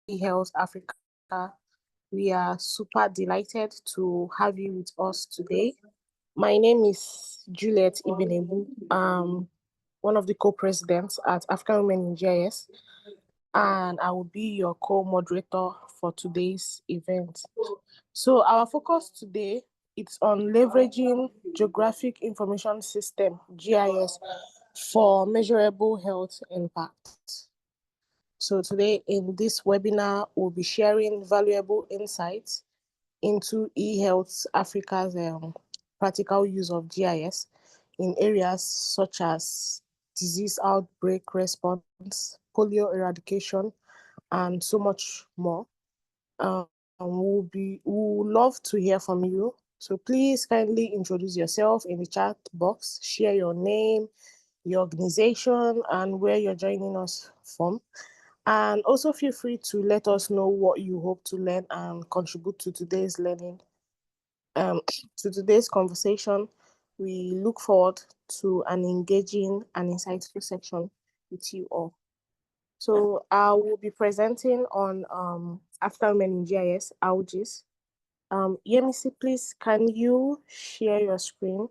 eHealth Africa. We are super delighted to have you with us today. My name is Juliet Ibenegbu, one of the co-presidents at African Women in GIS, and I will be your co-moderator for today's event. So our focus today is on leveraging Geographic Information System, GIS, for measurable health impact. So today in this webinar, we'll be sharing valuable insights into eHealth Africa's practical use of GIS in areas such as disease outbreak response, polio eradication, and so much more. We would love to hear from you. So please kindly introduce yourself in the chat box, share your name, your organization, and where you're joining us from. And also feel free to let us know what you hope to learn and contribute to today's learning. To today's conversation, we look forward to an engaging and insightful section with you all. So I will be presenting on African Women in GIS, AWiGIS. Yemisi, please, can you share your screen?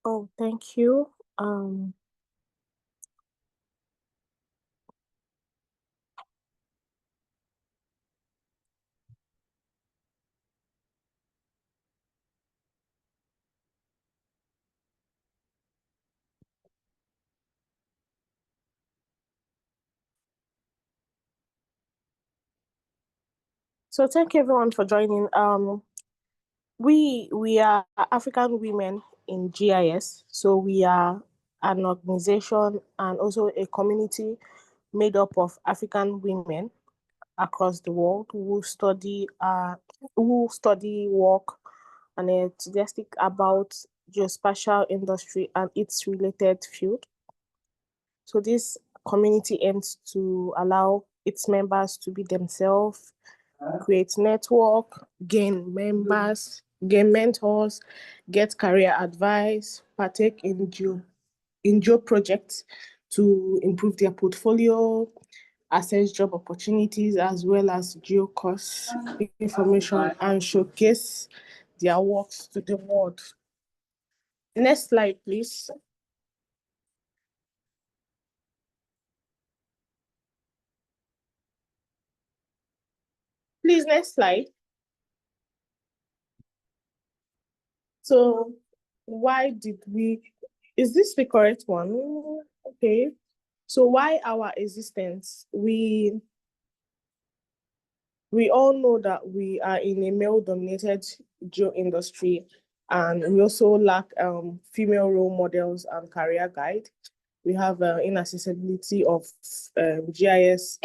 Oh, thank you. So thank you everyone for joining. We are African Women in GIS. So we are an organization and also a community made up of African women across the world who study work and enthusiastic about geospatial industry and its related field. So this community aims to allow its members to be themselves, create network, gain members, gain mentors, get career advice, partake in geo projects to improve their portfolio, assess job opportunities, as well as geo-course information, and showcase their works to the world. Next slide, please. Please, next slide. So why did we, is this the correct one? Okay. So why our existence? We all know that we are in a male-dominated geo industry, and we also lack female role models and career guide. We have inaccessibility of GIS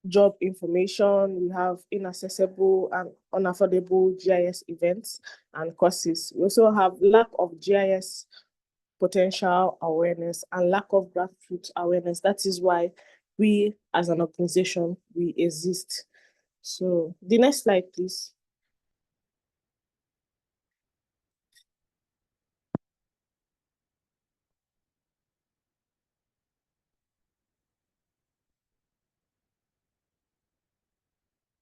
job information. We have inaccessible and unaffordable GIS events and courses. We also have lack of GIS potential awareness and lack of grassroots awareness. That is why we, as an organization, we exist. So the next slide, please.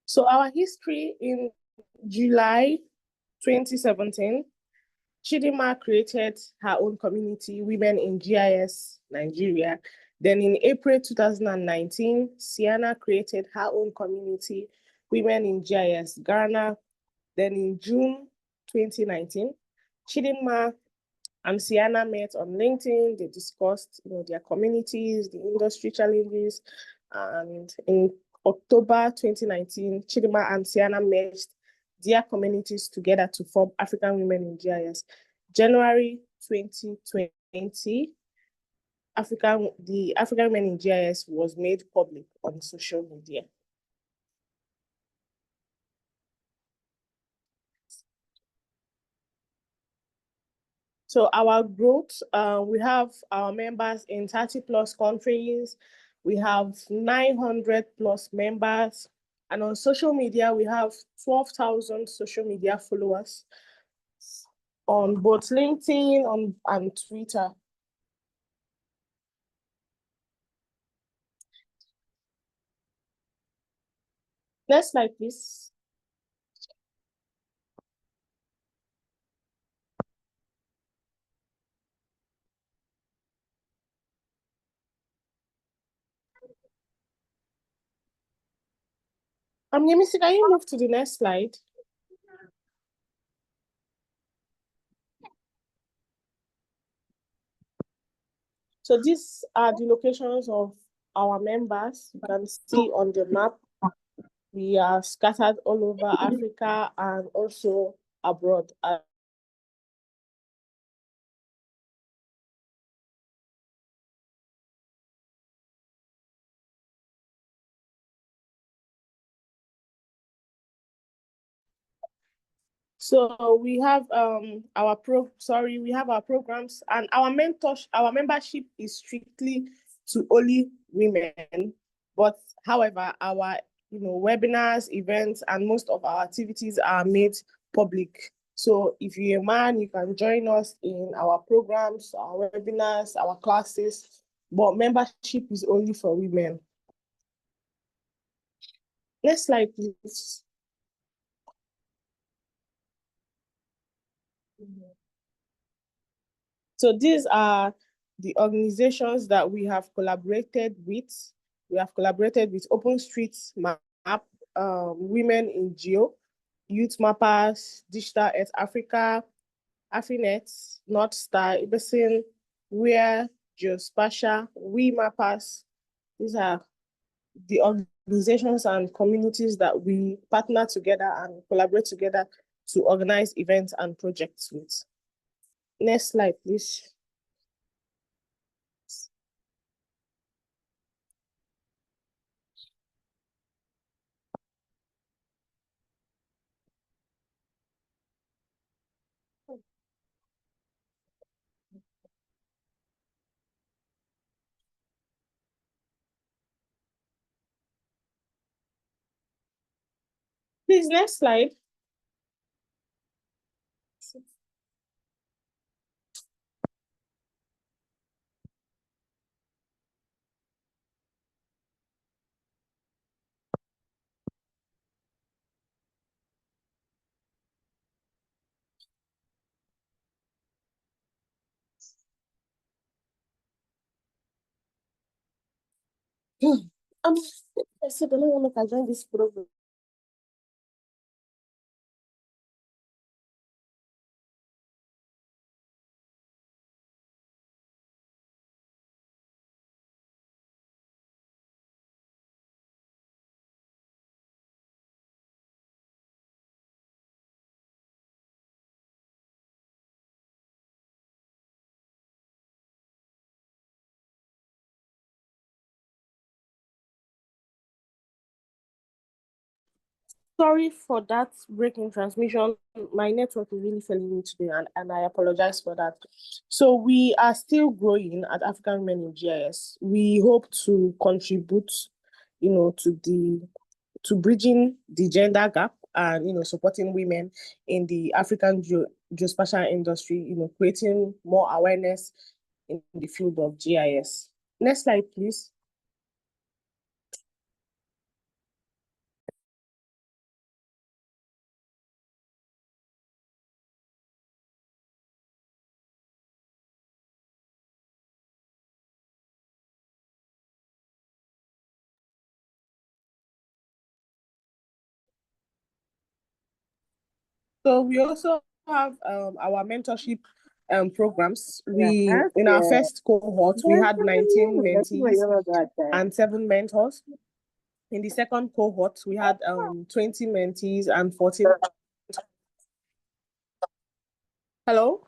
So our history: in July 2017, Chidinma created her own community, Women in GIS Nigeria. Then in April 2019, Sienna created her own community, Women in GIS Ghana. Then in June 2019, Chidinma and Sienna met on LinkedIn. They discussed, their communities, the industry challenges, and in October 2019, Chidinma and Sienna merged their communities together to form African Women in GIS. January 2020, the African Women in GIS was made public on social media. So our growth, we have our members in 30+ countries. We have 900+ members. And on social media, we have 12,000 social media followers on both LinkedIn and Twitter. Next slide, please. Yemisi, can you move to the next slide? So these are the locations of our members. You can see on the map. We are scattered all over Africa and also abroad. So we have our programs, and our membership is strictly to only women. But however, our webinars, events, and most of our activities are made public. So if you're a man, you can join us in our programs, our webinars, our classes, but membership is only for women. Next slide, please. So these are the organizations that we have collaborated with. We have collaborated with OpenStreetMap, Women in Geo, Youth Mappers, Digital Earth Africa, Afinet, North Star, Ibesin, Where, Geospatial, We Mappers. These are the organizations and communities that we partner together and collaborate together to organize events and projects with. Next slide, please. Please, next slide. I said, I don't want to join this program. Sorry for that breaking transmission. My network is really failing me today, and I apologize for that. So we are still growing at African Women in GIS. We hope to contribute, to bridging the gender gap and supporting women in the African geospatial industry, creating more awareness in the field of GIS. Next slide, please. So we also have our mentorship programs. In our first cohort, we had 19 mentees and 7 mentors. In the second cohort, we had 20 mentees and 14. Hello?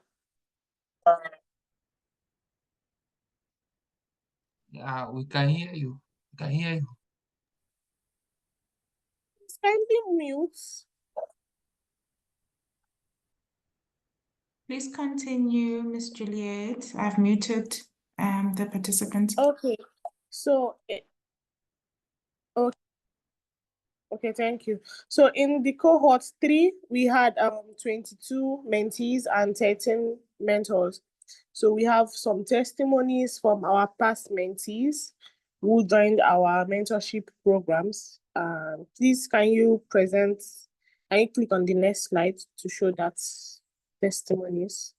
Yeah, we can hear you. We can hear you. Kindly mute. Please continue, Miss Juliet. I've muted the participant. Okay, so okay, thank you. So in the cohort 3, we had 22 mentees and 13 mentors. So we have some testimonies from our past mentees who joined our mentorship programs. Please, can you click on the next slide to show that testimonies?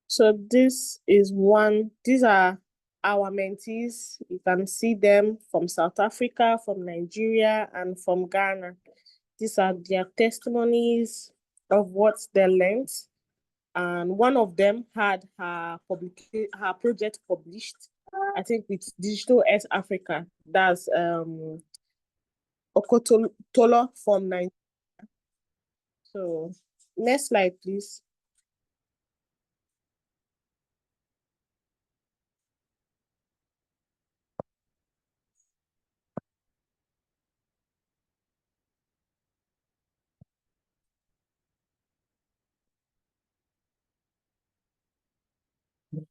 So these are our mentees. You can see them from South Africa, from Nigeria, and from Ghana. These are their testimonies of what they learned. And one of them had her project published, I think with Digital Earth Africa. That's Okotolo from Nigeria. So next slide, please.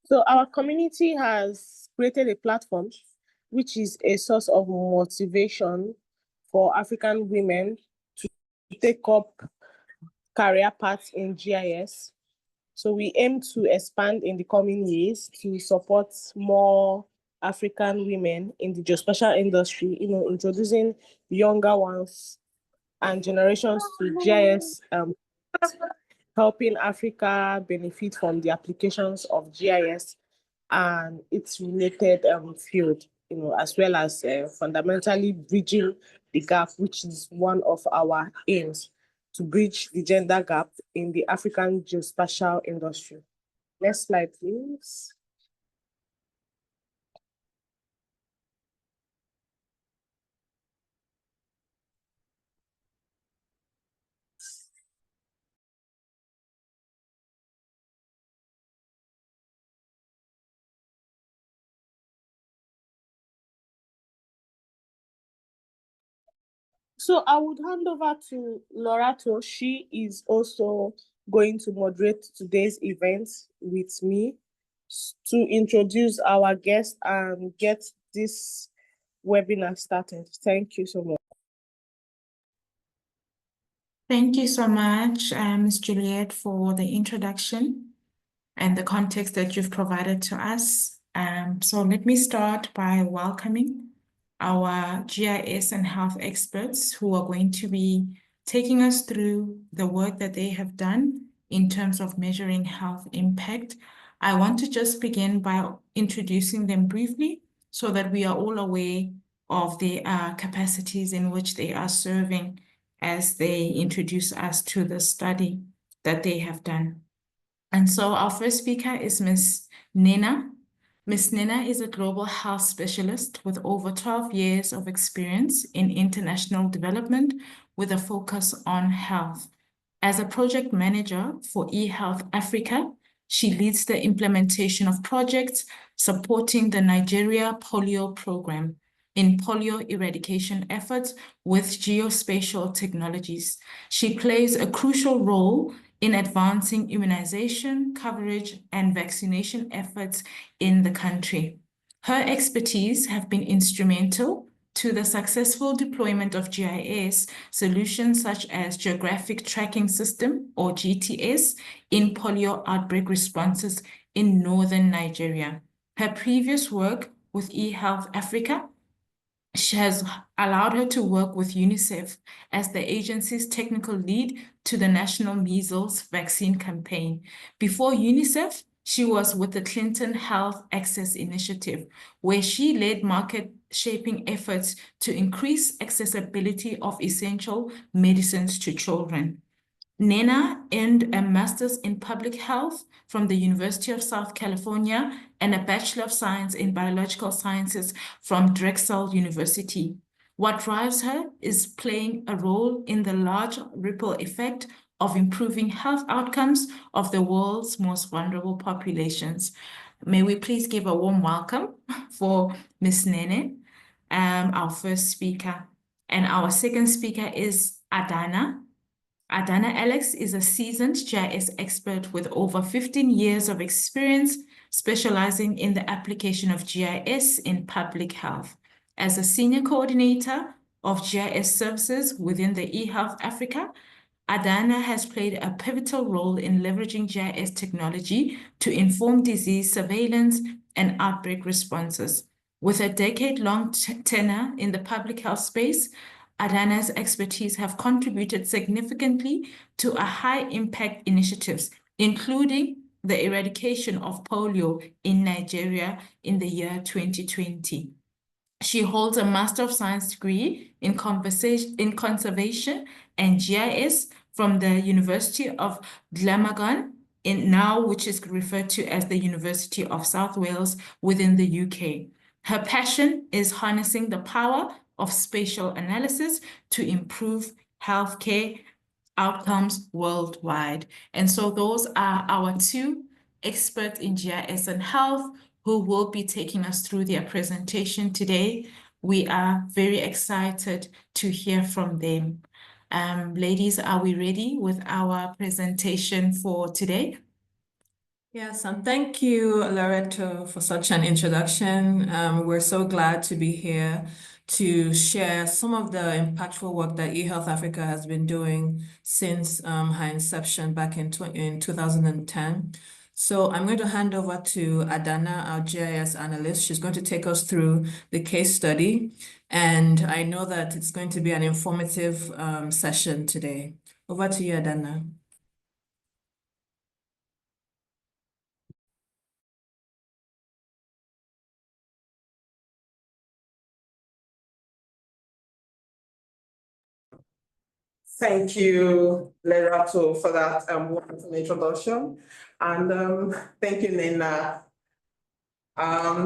So our community has created a platform which is a source of motivation for African women to take up career paths in GIS. So we aim to expand in the coming years to support more African women in the geospatial industry, introducing younger ones and generations to GIS, helping Africa benefit from the applications of GIS and its related field, as well as fundamentally bridging the gap, which is one of our aims, to bridge the gender gap in the African geospatial industry. Next slide, please. So I would hand over to Lerato. She is also going to moderate today's event with me to introduce our guest and get this webinar started. Thank you so much. Thank you so much, Ms. Juliet, for the introduction and the context that you've provided to us. So let me start by welcoming our GIS and health experts who are going to be taking us through the work that they have done in terms of measuring health impact. I want to just begin by introducing them briefly so that we are all aware of the capacities in which they are serving as they introduce us to the study that they have done. And so our first speaker is Ms. Nnenna. Ms. Nnenna is a global health specialist with over 12 years of experience in international development with a focus on health. As a project manager for eHealth Africa, she leads the implementation of projects supporting the Nigeria polio program in polio eradication efforts with geospatial technologies. She plays a crucial role in advancing immunization, coverage, and vaccination efforts in the country. Her expertise have been instrumental to the successful deployment of GIS solutions such as Geographic Tracking System, or GTS, in polio outbreak responses in northern Nigeria. Her previous work with eHealth Africa has allowed her to work with UNICEF as the agency's technical lead to the National Measles Vaccine Campaign. Before UNICEF, she was with the Clinton Health Access Initiative, where she led market-shaping efforts to increase accessibility of essential medicines to children. Nnenna earned a master's in public health from the University of South California and a Bachelor of Science in Biological Sciences from Drexel University. What drives her is playing a role in the large ripple effect of improving health outcomes of the world's most vulnerable populations. May we please give a warm welcome for Ms. Nnenna, our first speaker. And our second speaker is Adanna. Adanna Alex is a seasoned GIS expert with over 15 years of experience specializing in the application of GIS in public health. As a senior coordinator of GIS services within the eHealth Africa, Adanna has played a pivotal role in leveraging GIS technology to inform disease surveillance and outbreak responses. With a decade-long tenure in the public health space, Adanna's expertise have contributed significantly to a high-impact initiatives, including the eradication of polio in Nigeria in the year 2020. She holds a Master of Science degree in Conservation and GIS from the University of Glamorgan, which is referred to as the University of South Wales within the UK. Her passion is harnessing the power of spatial analysis to improve healthcare outcomes worldwide. And so those are our two experts in GIS and health who will be taking us through their presentation today. We are very excited to hear from them. Ladies, are we ready with our presentation for today? Yes, and thank you, Lerato, for such an introduction. We're so glad to be here to share some of the impactful work that eHealth Africa has been doing since her inception back in 2010. So I'm going to hand over to Adanna, our GIS analyst. She's going to take us through the case study. And I know that it's going to be an informative session today. Over to you, Adanna. Thank you, Lerato, for that wonderful introduction. And thank you, Nnenna.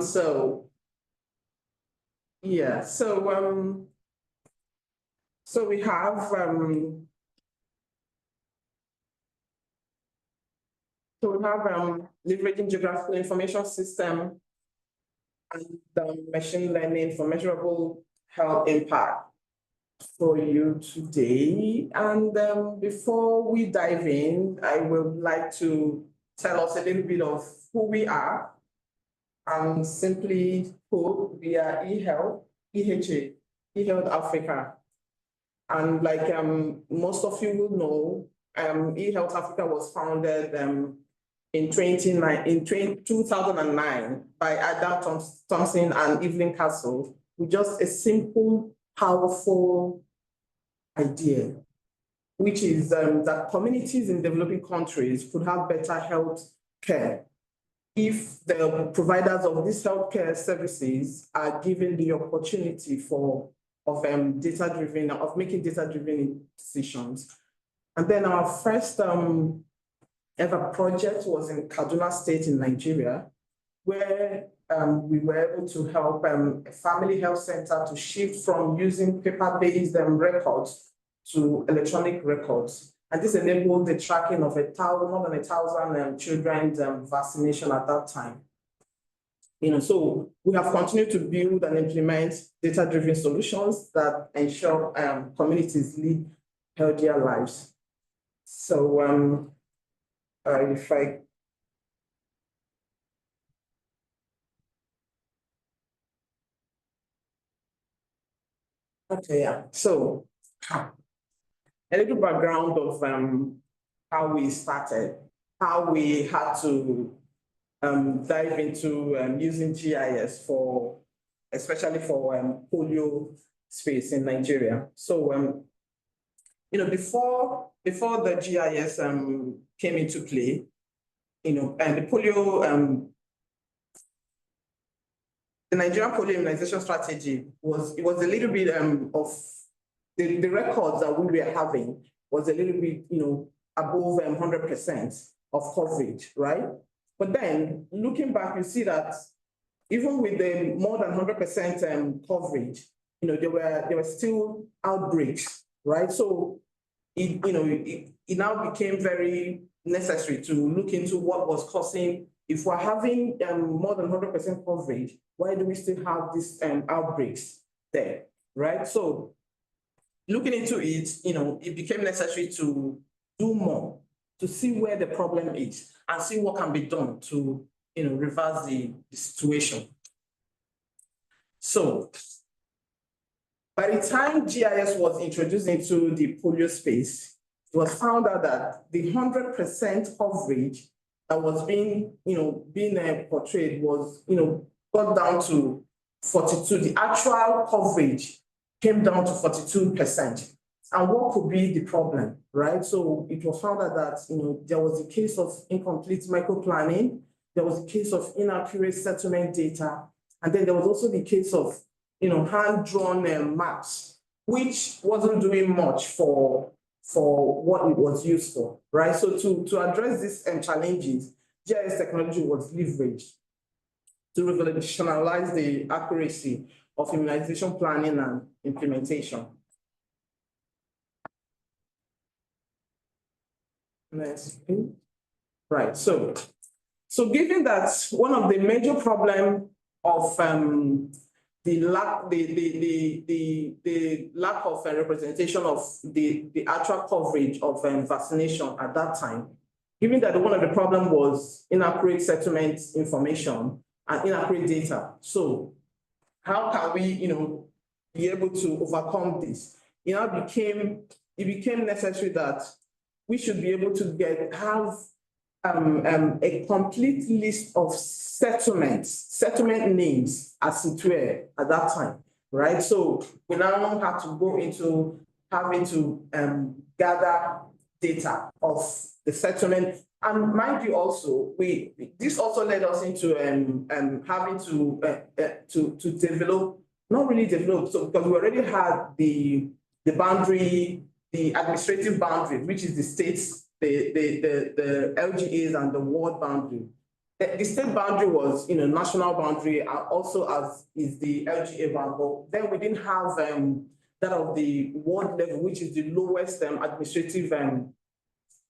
So we have leveraging geographical information system and machine learning for measurable health impact for you today. And before we dive in, I would like to tell us a little bit of who we are. And simply put, we are eHealth, eHealth Africa. And like most of you will know, eHealth Africa was founded in 2009 by Adam Thompson and Evelyn Castle with just a simple, powerful idea, which is that communities in developing countries could have better health care if the providers of these healthcare services are given the opportunity of making data-driven decisions. And then our first ever project was in Kaduna State in Nigeria, where we were able to help a family health center to shift from using paper-based records to electronic records. And this enabled the tracking of more than 1,000 children's vaccination at that time. So we have continued to build and implement data-driven solutions that ensure communities lead healthier lives. So so a little background of how we started, how we had to dive into using GIS especially for polio space in Nigeria. So before the GIS came into play, and the polio the Nigerian polio immunization strategy was a little bit of the records that we were having was a little bit above 100% of coverage, right? But then looking back, you see that even with the more than 100% coverage, there were still outbreaks, right? So it now became very necessary to look into what was causing if we're having more than 100% coverage, why do we still have these outbreaks there, right? So looking into it, it became necessary to do more, to see where the problem is and see what can be done to, reverse the situation. So by the time GIS was introduced into the polio space, it was found out that the 100% coverage that was being portrayed was, got down to 42. The actual coverage came down to 42%. And what could be the problem, right? So it was found out that, there was a case of incomplete microplanning, there was a case of inaccurate settlement data, and then there was also the case of, hand-drawn maps, which wasn't doing much for what it was used for, right? So to address these challenges, GIS technology was leveraged to revolutionize the accuracy of immunization planning and implementation. Next. Right, so given that one of the major problems of the lack of representation of the actual coverage of vaccination at that time, given that one of the problems was inaccurate settlement information and inaccurate data. So how can we, be able to overcome this? It became necessary that we should be able to have a complete list of settlement names as it were at that time, right? So we now have to go into having to gather data of the settlement. And mind you also, this also led us into having to develop, not really develop, so because we already had the boundary, the administrative boundary, which is the states, the LGAs and the ward boundary. The state boundary was, national boundary, and also as is the LGA boundary. Then we didn't have that of the ward level, which is the lowest administrative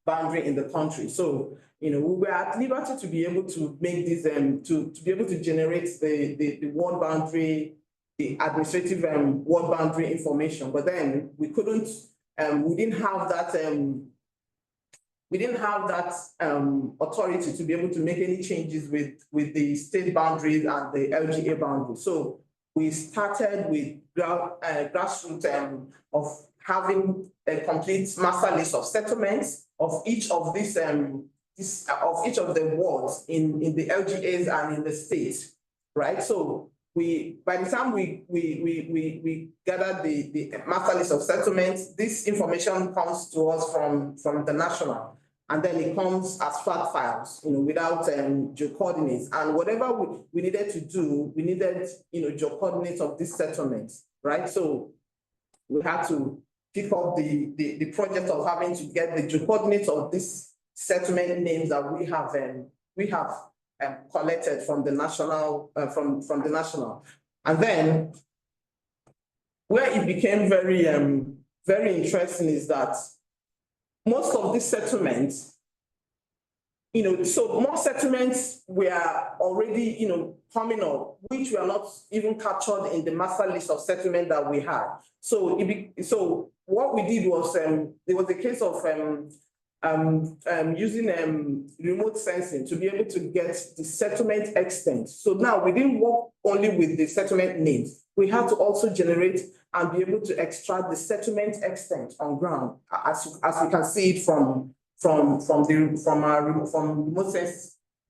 boundary in the country. So, we were at liberty to be able to make this, to be able to generate the ward boundary, the administrative ward boundary information, but then we couldn't, we didn't have that authority to be able to make any changes with the state boundaries and the LGA boundaries. So we started with grassroots of having a complete master list of settlements of each of these of each of the wards in the LGAs and in the states, right? So by the time we gathered the master list of settlements, this information comes to us from the national, and then it comes as flat files, without geocoordinates. And whatever we needed to do, we needed, geocoordinates of this settlement, right? So we had to pick up the project of having to get the geocoordinates of this settlement names that we have collected from the national, from the national. And then where it became very, very interesting is that most of these settlements, so more settlements were already, coming up, which were not even captured in the master list of settlement that we had. So so what we did was, there was a case of using remote sensing to be able to get the settlement extent. So now we didn't work only with the settlement names. We had to also generate and be able to extract the settlement extent on ground, as we can see it from remote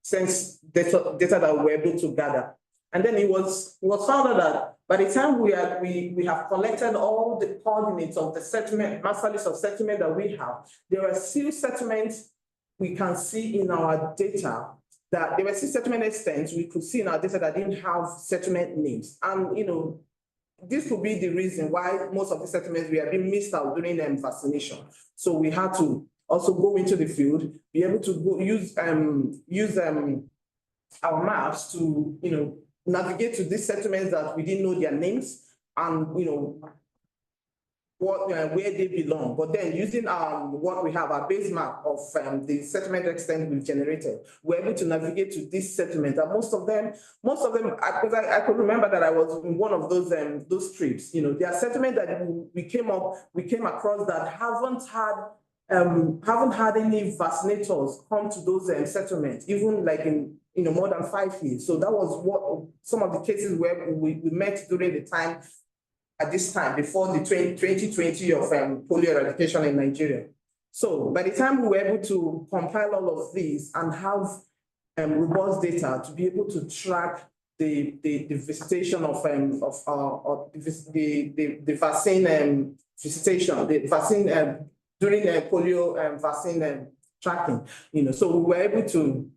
sense data that we were able to gather. And then it was found out that by the time we have collected all the coordinates of the settlement, master list of settlement that we have, there are still settlements we can see in our data, that there were still settlement extents we could see in our data that didn't have settlement names. And this could be the reason why most of the settlements we have been missed out during vaccination. So we had to also go into the field, be able to go use our maps to navigate to these settlements that we didn't know their names, and where they belong, but then using what we have, our base map of the settlement extent we've generated, we're able to navigate to this settlement. And most of them, because I could remember that I was in one of those trips. You know, there are settlements that we came across that haven't had any vaccinators come to those settlements, even like in more than 5 years. So that was what some of the cases where we met during the time. At this time, before the 2020 of polio eradication in Nigeria. So by the time we were able to compile all of these and have robust data to be able to track the visitation of the vaccine visitation, the vaccine during polio vaccine tracking, you know, so we were able to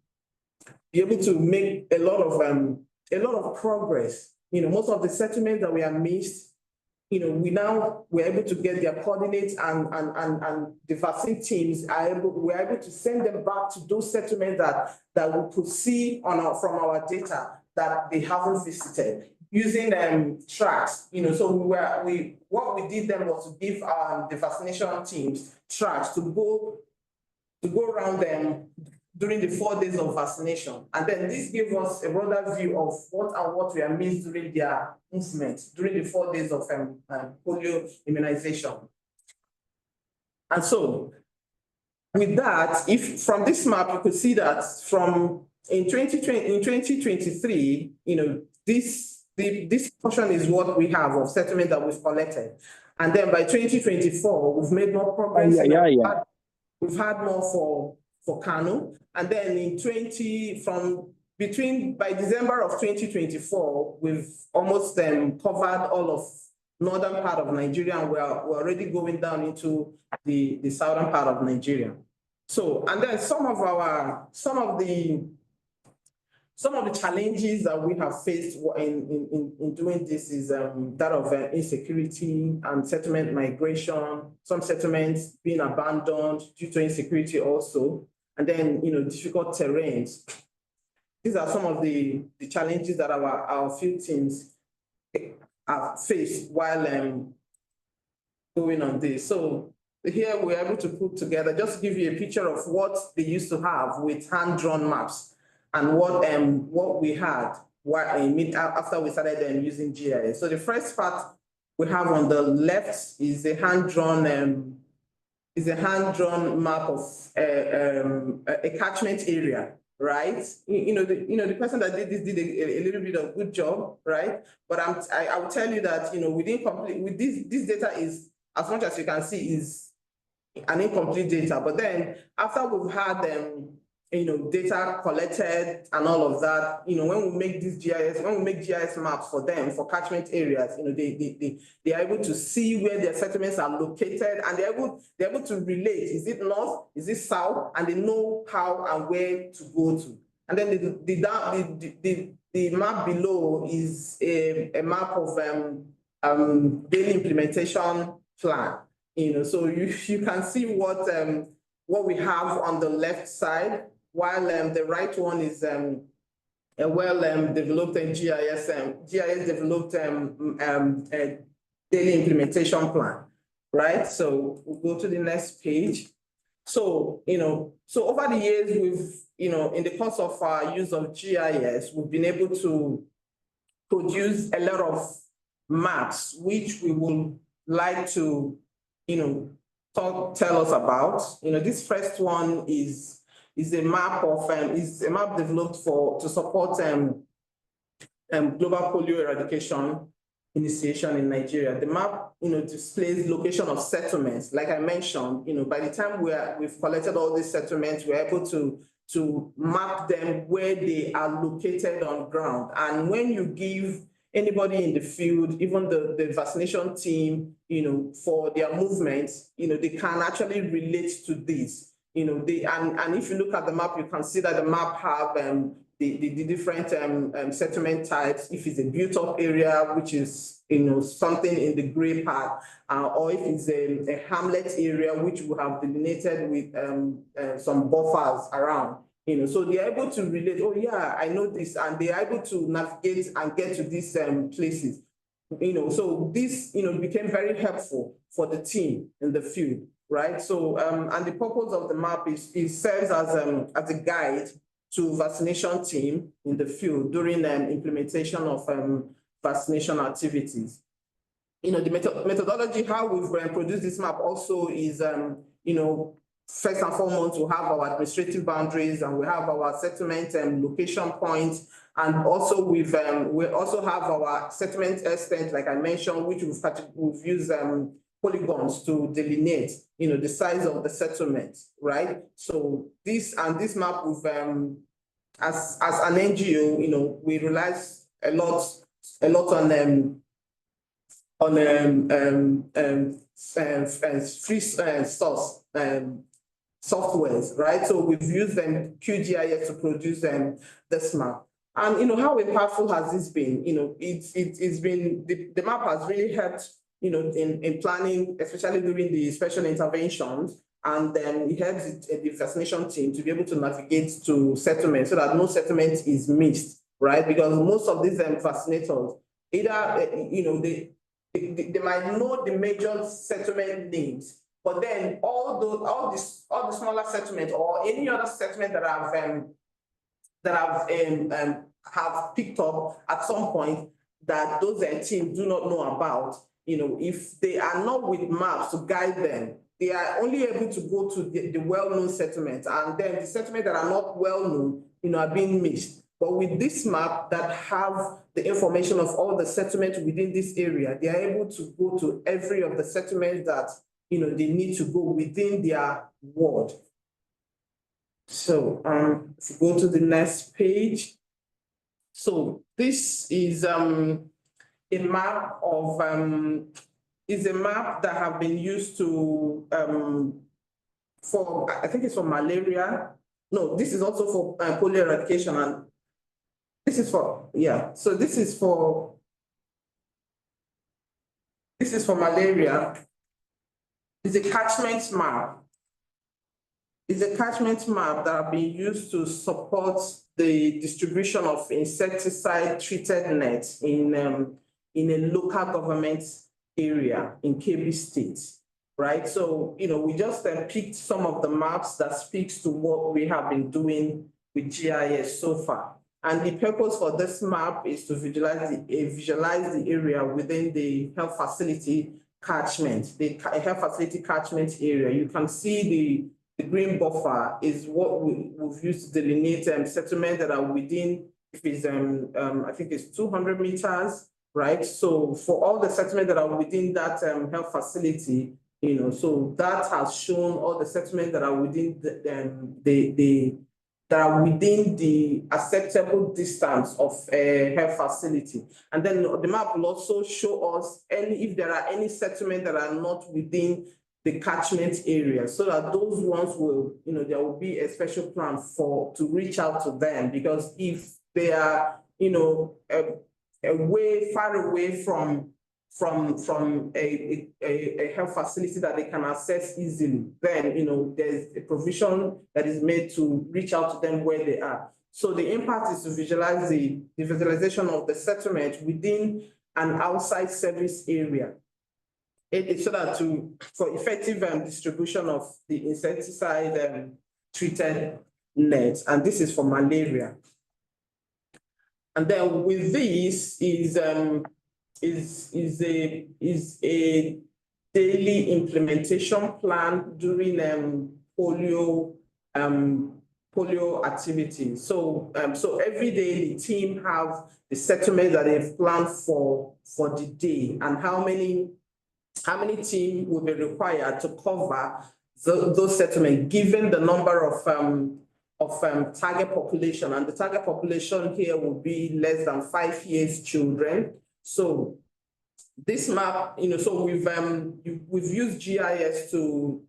make a lot of progress. You know, most of the settlements that we have missed, you know, we're able to get their coordinates and the vaccine teams we're able to send them back to those settlements that we could see from our data that they haven't visited using tracks. You know, so what we did then was to give the vaccination teams tracks to go around them during the 4 days of vaccination. And then this gave us a broader view of what we are missed during their movement, during the 4 days of polio immunization. And so with that, if from this map, you could see that in 2023, you know, this portion is what we have of settlement that we've collected. And then by 2024, we've made more progress. We've had more for Kano. And then by December of 2024, we've almost covered all of northern part of Nigeria, and we're already going down into the southern part of Nigeria. So, and then some of the challenges that we have faced in doing this is that of insecurity and settlement migration, some settlements being abandoned due to insecurity also, and then, you know, difficult terrains. These are some of the challenges that our field teams have faced while going on this. So here we're able to put together, just to give you a picture of what they used to have with hand-drawn maps and what we had after we started using GIS. So the first part we have on the left is a hand-drawn map of a catchment area, right? The person that did this did a little bit of good job, right? But I will tell you that, you know, we didn't complete with this data is, as much as you can see, is an incomplete data. But then after we've had data collected and all of that, you know, when we make GIS maps for them for catchment areas, you know, they are able to see where their settlements are located, and they're able to relate. Is it north? Is it south? And they know how and where to go to. And then the map below is a map of daily implementation plan. You know, so you can see what we have on the left side, while the right one is a well-developed GIS developed a daily implementation plan, right? So we'll go to the next page. So, you know, so over the years, we've, you know, in the course of our use of GIS, we've been able to produce a lot of maps, which we would like to, you know, tell us about. You know, this first one is a map developed to support global polio eradication initiation in Nigeria. The map, you know, displays location of settlements. Like I mentioned, you know, by the time we've collected all these settlements, we're able to map them where they are located on ground. And when you give anybody in the field, even the vaccination team, you know, for their movements, you know, they can actually relate to this. You know, and if you look at the map, you can see that the map have the different settlement types. If it's a built-up area, which is, you know, something in the gray part, or if it's a hamlet area, which we have delineated with some buffers around. You know, so they're able to relate, oh yeah, I know this, and they're able to navigate and get to these places. so this, became very helpful for the team in the field, right? So, and the purpose of the map is serves as a guide to vaccination team in the field during implementation of vaccination activities. The methodology, how we've produced this map also is, first and foremost, we have our administrative boundaries and we have our settlement location points. And also we also have our settlement extent, like I mentioned, which we've used polygons to delineate, the size of the settlement, right? So this map we've, as an NGO, we realize a lot on free source softwares, right? So we've used QGIS to produce this map. And how impactful has this been? It's been, the map has really helped, in planning, especially during the special interventions, and then it helps the vaccination team to be able to navigate to settlement so that no settlement is missed, right? Because most of these vaccinators, either, they might know the major settlement names, but then all the smaller settlements or any other settlement that have picked up at some point that those teams do not know about, if they are not with maps to guide them, they are only able to go to the well-known settlements, and then the settlements that are not well-known, are being missed. But with this map that have the information of all the settlements within this area, they are able to go to every of the settlements that, they need to go within their ward. So if we go to the next page. So this is a map of that have been used to for, I think it's for malaria. No, this is also for polio eradication, and this is for, so this is for malaria. It's a catchment map. It's a catchment map that have been used to support the distribution of insecticide-treated nets in a local government area in Kebbi State, right? So, we just picked some of the maps that speaks to what we have been doing with GIS so far. And the purpose for this map is to visualize the area within the health facility catchment, the health facility catchment area. You can see the green buffer is what we've used to delineate settlements that are within, if it's, I think it's 200 meters, right? So for all the settlements that are within that health facility, so that has shown all the settlements that are within the acceptable distance of a health facility. And then the map will also show us if there are any settlements that are not within the catchment area, so that those ones will, there will be a special plan to reach out to them, because if they are, far away from a health facility that they can access easily, then, there's a provision that is made to reach out to them where they are. So the impact is to visualize the visualization of the settlement within an outside service area. It's so that for effective distribution of the insecticide treated nets, and this is for malaria. And then with this is a daily implementation plan during polio activities. So every day the team have the settlement that they've planned for the day, and how many teams will be required to cover those settlements, given the number of target population. And the target population here will be less than 5 years children. So this map, so we've used GIS to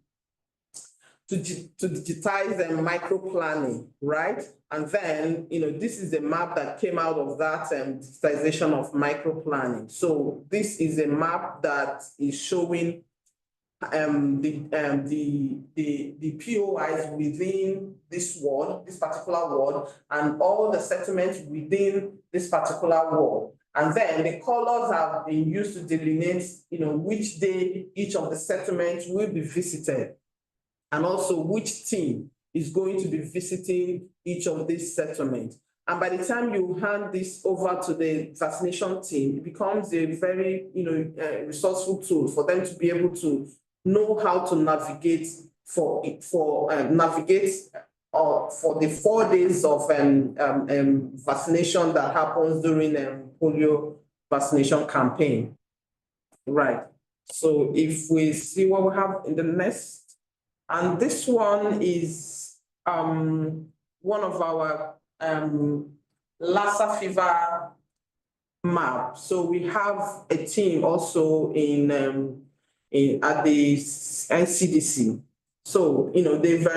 digitize micro planning, right? And then, this is the map that came out of that digitization of micro planning. So this is a map that is showing the POIs within this ward, this particular ward, and all the settlements within this particular ward. And then the colors have been used to delineate, which day each of the settlements will be visited, and also which team is going to be visiting each of these settlements. And by the time you hand this over to the vaccination team, it becomes a very, resourceful tool for them to be able to know how to navigate for the 4 days of vaccination that happens during polio vaccination campaign. Right. So if we see what we have in the next, and this one is one of our Lassa fever map. So we have a team also in at the NCDC. So they've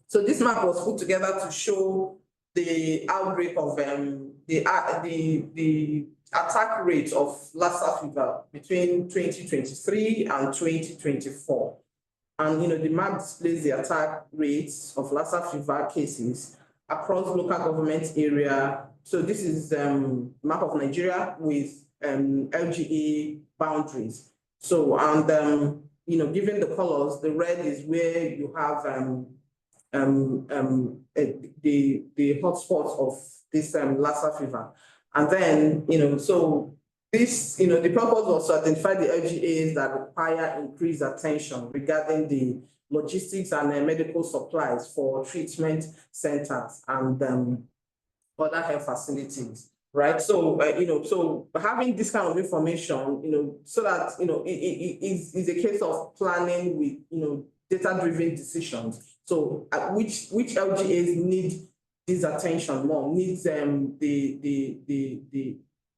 so this map was put together to show the outbreak of the attack rate of Lassa fever between 2023 and 2024. And the map displays the attack rates of Lassa fever cases across local government area. So this is map of Nigeria with LGA boundaries. So, and given the colors, the red is where you have the hotspots of this Lassa fever. And then, so this, the purpose was to identify the LGAs that require increased attention regarding the logistics and medical supplies for treatment centers and other health facilities, right? So, so having this kind of information, so that, it is a case of planning with, data-driven decisions. So which LGAs need this attention more, needs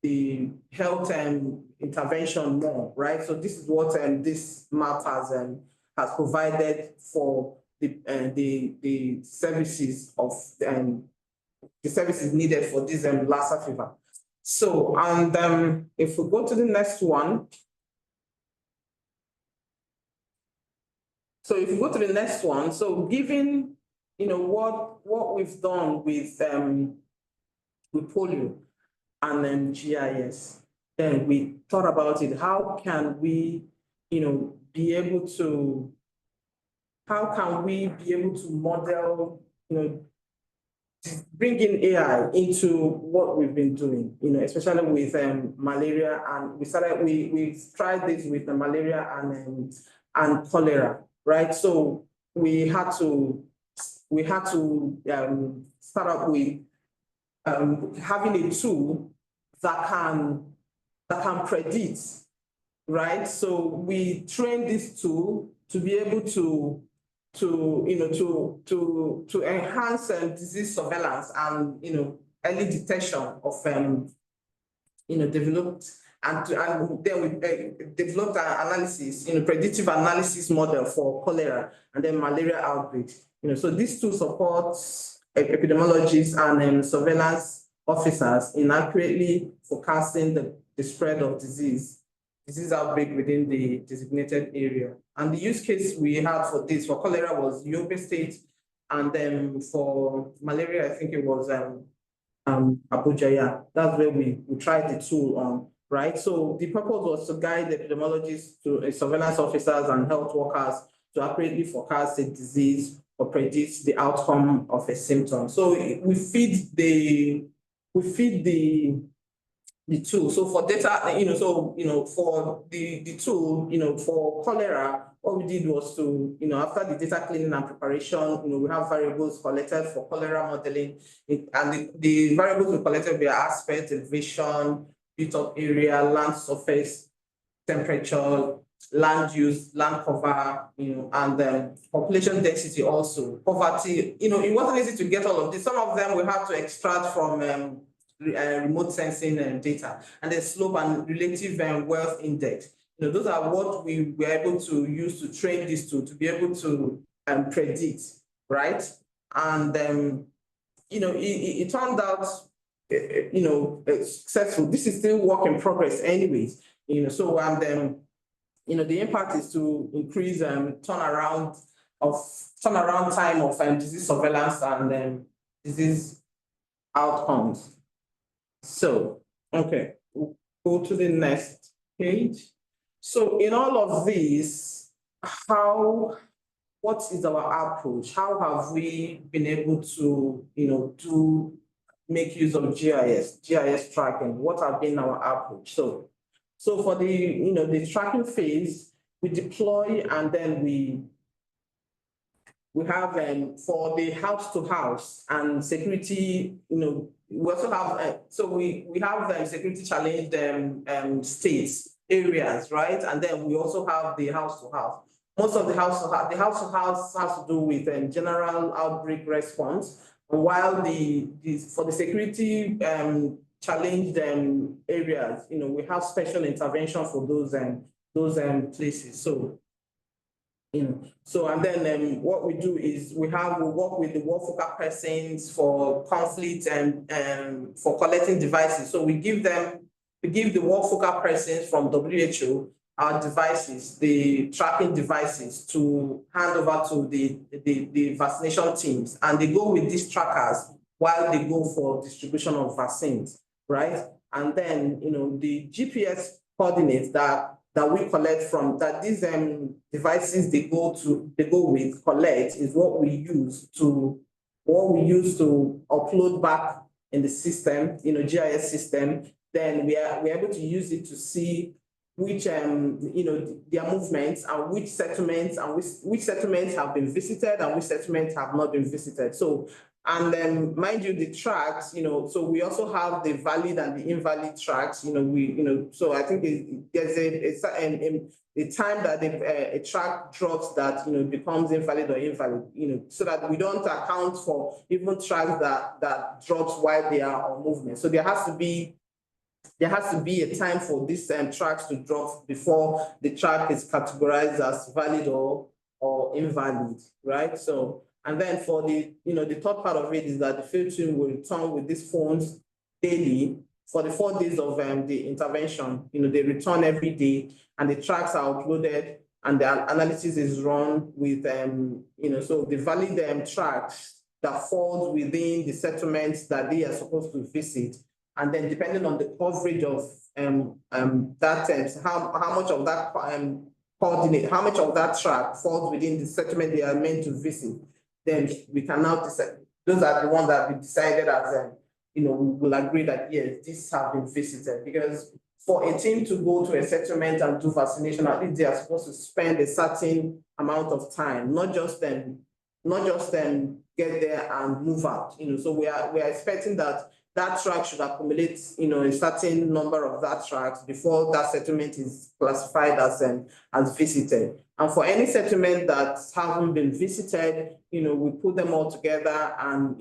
the health intervention more, right? So this is what this map has provided for the services of the services needed for this Lassa fever. So, and if we go to the next one. So if we go to the next one, so given what we've done with polio and then GIS, then we thought about it. How can we, be able to model, bring in AI into what we've been doing, especially with malaria, and we tried this with the malaria and cholera, right? So we had to start up with having a tool that can predict, right? So we trained this tool to be able to enhance disease surveillance and early detection of developed, and then we developed an analysis, predictive analysis model for cholera and then malaria outbreaks. So this tool supports epidemiologists and surveillance officers in accurately forecasting the spread of disease outbreak within the designated area. And the use case we had for this, for cholera, was Yobe State, and then for malaria, I think it was Abuja. Yeah, that's where we tried the tool on, right? So the purpose was to guide epidemiologists, to surveillance officers and health workers to accurately forecast the disease or predict the outcome of a symptom. So we feed the tool. So for data, for the tool, for cholera, what we did was to, after the data cleaning and preparation, we have variables collected for cholera modeling, and the variables we collected were aspect, elevation, built-up area, land surface, temperature, land use, land cover, and population density also, poverty. It wasn't easy to get all of this. Some of them we had to extract from remote sensing data, and the slope and relative wealth index. Those are what we were able to use to train this tool to be able to predict, right? And it turned out successful. This is still work in progress anyways. So the impact is to increase turnaround time of disease surveillance and disease outcomes. So, okay. We'll go to the next page. So in all of these, what is our approach? How have we been able to, make use of GIS tracking? What have been our approach? So for the tracking phase, we deploy and then we have for the house to house and security, we also have we have security challenged states, areas, right? And then we also have the house to house. Most of the house to house has to do with general outbreak response, while for the security challenged areas, we have special intervention for those places. So and then what we do is we work with the work focal persons for conflict and for collecting devices. So we give the work focal persons from WHO our devices, the tracking devices, to hand over to the vaccination teams, and they go with these trackers while they go for distribution of vaccines, right? And then the GPS coordinates that we collect from that these devices they go with collect is what we use to upload back in the system, GIS system. Then we're able to use it to see which their movements and which settlements have been visited and which settlements have not been visited. So, and then mind you, the tracks, so we also have the valid and the invalid tracks. So I think there's a time that a track drops that becomes invalid or invalid, so that we don't account for even tracks that drops while they are on movement. So there has to be a time for these tracks to drop before the track is categorized as valid or invalid, right? So, and then for the third part of it is that the field team will return with these phones daily for the 4 days of the intervention. They return every day, and the tracks are uploaded, and the analysis is run with so the valid tracks that falls within the settlements that they are supposed to visit. And then depending on the coverage of that how much of that coordinate, how much of that track falls within the settlement they are meant to visit, then we can now decide. Those are the ones that we decided as we will agree that yes, these have been visited. Because for a team to go to a settlement and do vaccination, at least they are supposed to spend a certain amount of time, not just get there and move out. So we are expecting that track should accumulate, a certain number of that tracks before that settlement is classified as visited. And for any settlement that haven't been visited, we put them all together and,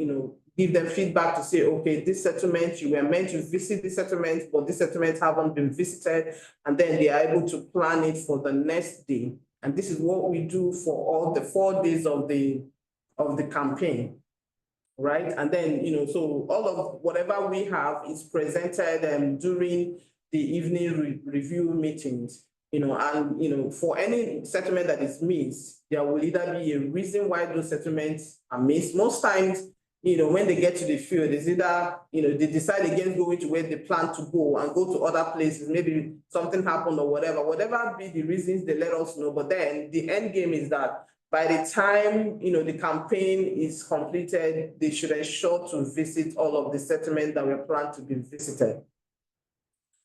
give them feedback to say, okay, this settlement, you were meant to visit this settlement, but this settlement haven't been visited. And then they are able to plan it for the next day. And this is what we do for all the 4 days of the campaign. Right, and then so all of whatever we have is presented during the evening review meetings. And for any settlement that is missed, there will either be a reason why those settlements are missed. Most times, when they get to the field, it's either they decide against going to where they plan to go and go to other places. Maybe something happened or whatever be the reasons, they let us know. But then the end game is that by the time the campaign is completed, they should ensure to visit all of the settlements that were planned to be visited.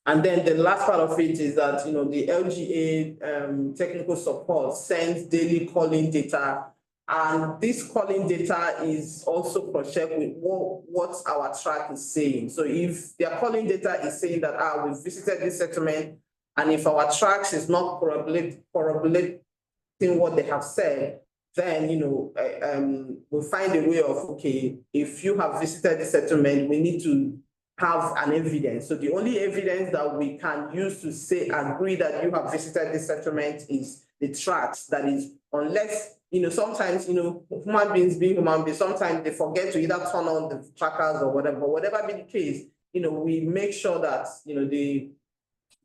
And then the last part of it is that the LGA technical support sends daily calling data, and this calling data is also cross-checked with what our track is saying. So if their calling data is saying that we visited this settlement, and if our tracks is not corroborating what they have said, then we'll find a way of, okay, if you have visited the settlement, we need to have an evidence. So the only evidence that we can use to say agree that you have visited this settlement is the tracks. That is, unless sometimes human beings being human beings, sometimes they forget to either turn on the trackers or whatever. But whatever be the case, we make sure that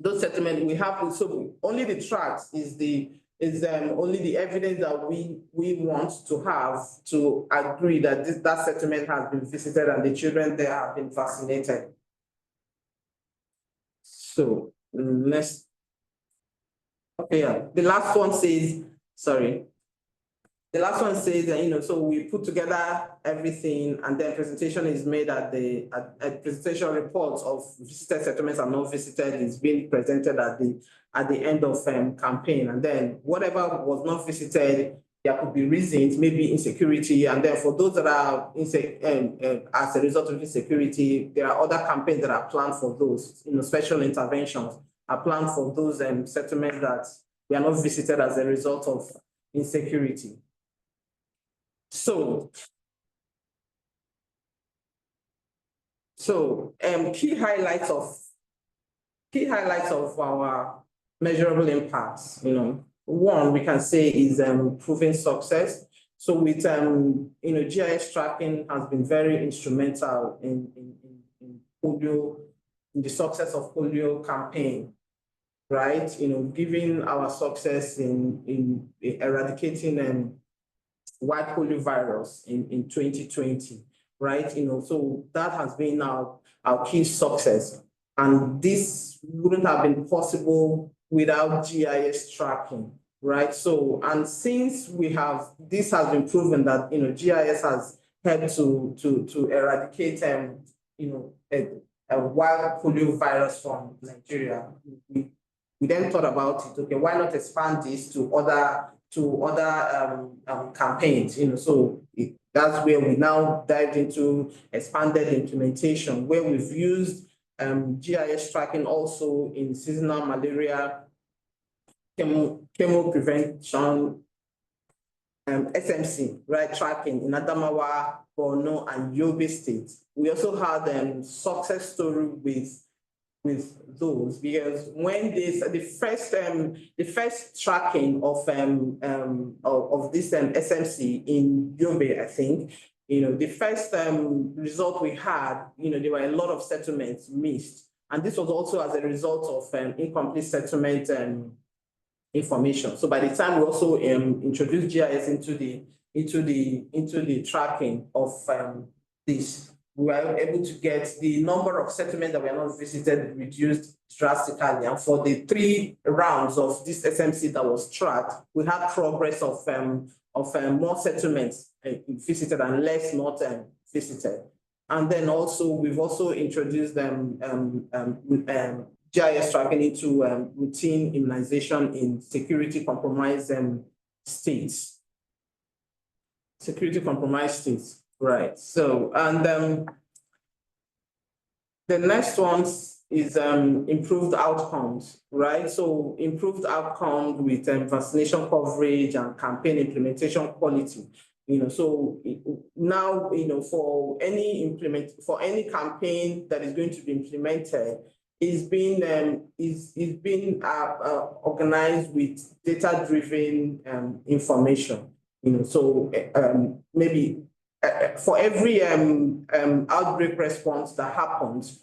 those settlements we have. So only the tracks is only the evidence that we want to have to agree that that settlement has been visited and the children there have been vaccinated. So let's, okay, yeah. The last one says, sorry. The last one says that, so we put together everything and then presentation is made at the presentation reports of visited settlements and non-visited is being presented at the end of campaign. And then whatever was not visited, there could be reasons, maybe insecurity. And then for those that are as a result of insecurity, there are other campaigns that are planned for those, special interventions are planned for those settlements that were not visited as a result of insecurity. So key highlights of our measurable impacts, one we can say is proven success. So with GIS tracking has been very instrumental in polio, in the success of polio campaign, right? Giving our success in eradicating white polio virus in 2020, right? So that has been our key success. And this wouldn't have been possible without GIS tracking, right? So, and since this has been proven that, GIS has helped to eradicate, a wild polio virus from Nigeria, we then thought about it, okay, why not expand this to other campaigns, so that's where we now dived into expanded implementation, where we've used GIS tracking also in seasonal malaria, chemo prevention, SMC, right, tracking in Adamawa, Borno, and Yobe states. We also had success story with those, because when the first tracking of this SMC in Yobe, I think, the first result we had, there were a lot of settlements missed, and this was also as a result of incomplete settlement information. So by the time we also introduced GIS into the tracking of this, we were able to get the number of settlements that were not visited reduced drastically. And for the 3 rounds of this SMC that was tracked, we had progress of more settlements visited and less not visited. And then also, we've also introduced GIS tracking into routine immunization in security compromised states. Security compromised states. Right. So, and the next one is improved outcomes, right? So improved outcomes with vaccination coverage and campaign implementation quality. So now, for any campaign that is going to be implemented, is being organized with data-driven information. So maybe. For every outbreak response that happens,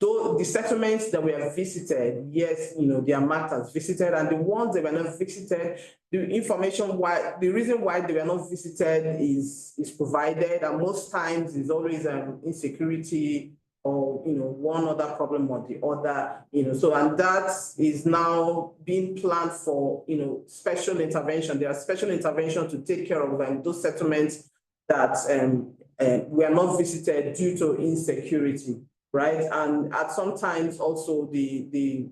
though the settlements that were visited, yes, they are marked as visited, and the ones that were not visited, the reason why they were not visited is provided, and most times is always insecurity or one other problem or the other, so, and that is now being planned for special intervention. There are special interventions to take care of those settlements that were not visited due to insecurity, right? And at sometimes also the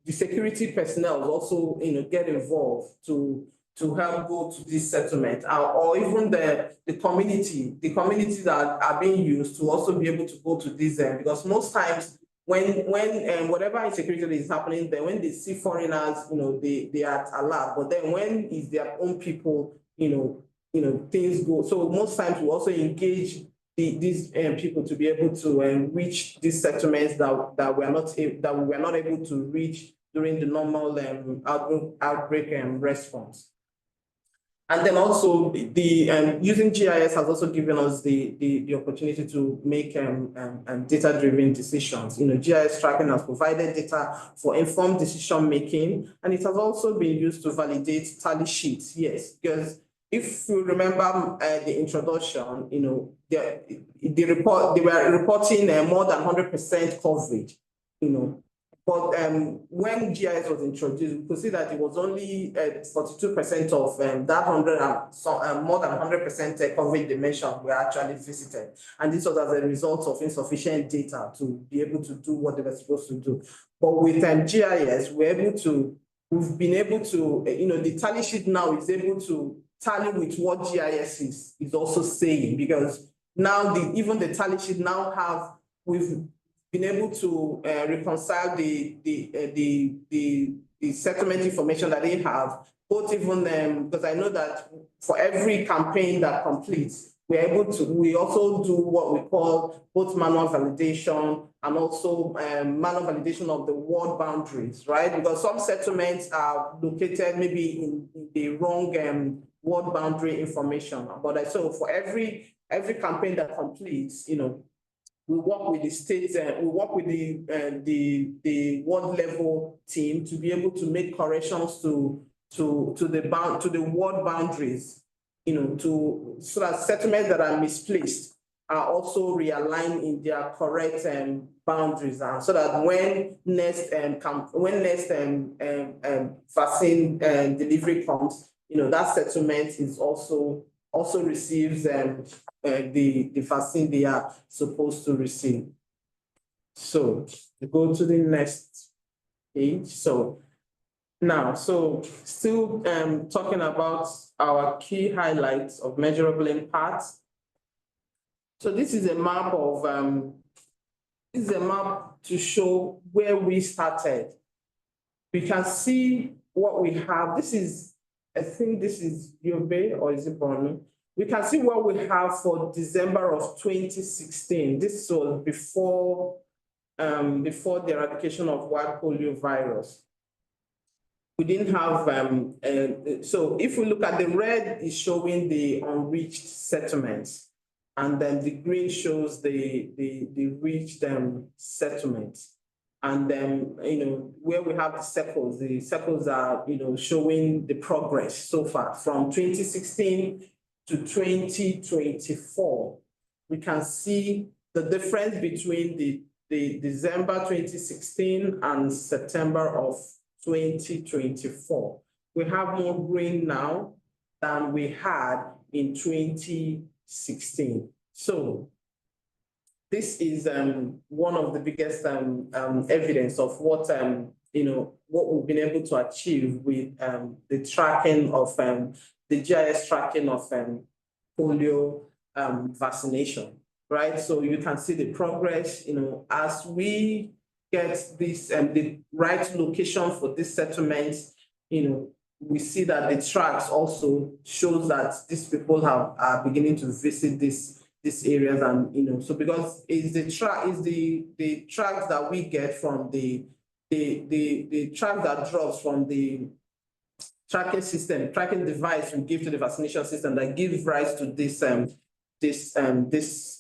security personnel also get involved to help go to this settlement, or even the communities that are being used to also be able to go to this because most times when whatever insecurity is happening there, when they see foreigners, they are alert, but then when it's their own people, things go. So most times we also engage these people to be able to reach these settlements that we were not able to reach during the normal outbreak response. And then also using GIS has also given us the opportunity to make data-driven decisions. GIS tracking has provided data for informed decision making, and it has also been used to validate tally sheets. Yes, because if you remember the introduction, you know, they were reporting more than 100% coverage, you know. But when GIS was introduced, we could see that it was only 42% of that more than 100% coverage dimension were actually visited. And this was as a result of insufficient data to be able to do what they were supposed to do. But with GIS, we've been able to, you know, the tally sheet now is able to tally with what GIS is also saying, because now even the tally sheet now we've been able to reconcile the settlement information that they have, both even because I know that for every campaign that completes, we also do what we call both manual validation and also manual validation of the ward boundaries, right? Because some settlements are located maybe in the wrong ward boundary information. But so for every campaign that completes, you know, we work with the states and we work with the ward level team to be able to make corrections to the ward boundaries, you know, so that settlements that are misplaced are also realigned in their correct boundaries, and so that when next vaccine delivery comes, you know, that settlement is also receives the vaccine they are supposed to receive. So go to the next page. So now, still talking about our key highlights of measurable impact. So this is a map of to show where we started. We can see what we have. This is, I think this is Yobe, or is it Borno? We can see what we have for December of 2016. This was before the eradication of wild polio virus. We didn't have, so if we look at the red is showing the unreached settlements, and then the green shows the reached settlements. And then, you know, where we have the circles are, you know, showing the progress so far from 2016 to 2024. We can see the difference between the December 2016 and September of 2024. We have more green now than we had in 2016. So this is one of the biggest evidence of what you know, what we've been able to achieve with the tracking of the GIS tracking of polio vaccination, right? So you can see the progress, you know, as we get this the right location for this settlement, you know, we see that the tracks also shows that these people are beginning to visit these areas, and you know, so because it's the tracks that we get from the track that drops from the tracking device we give to the vaccination system that gives rise to this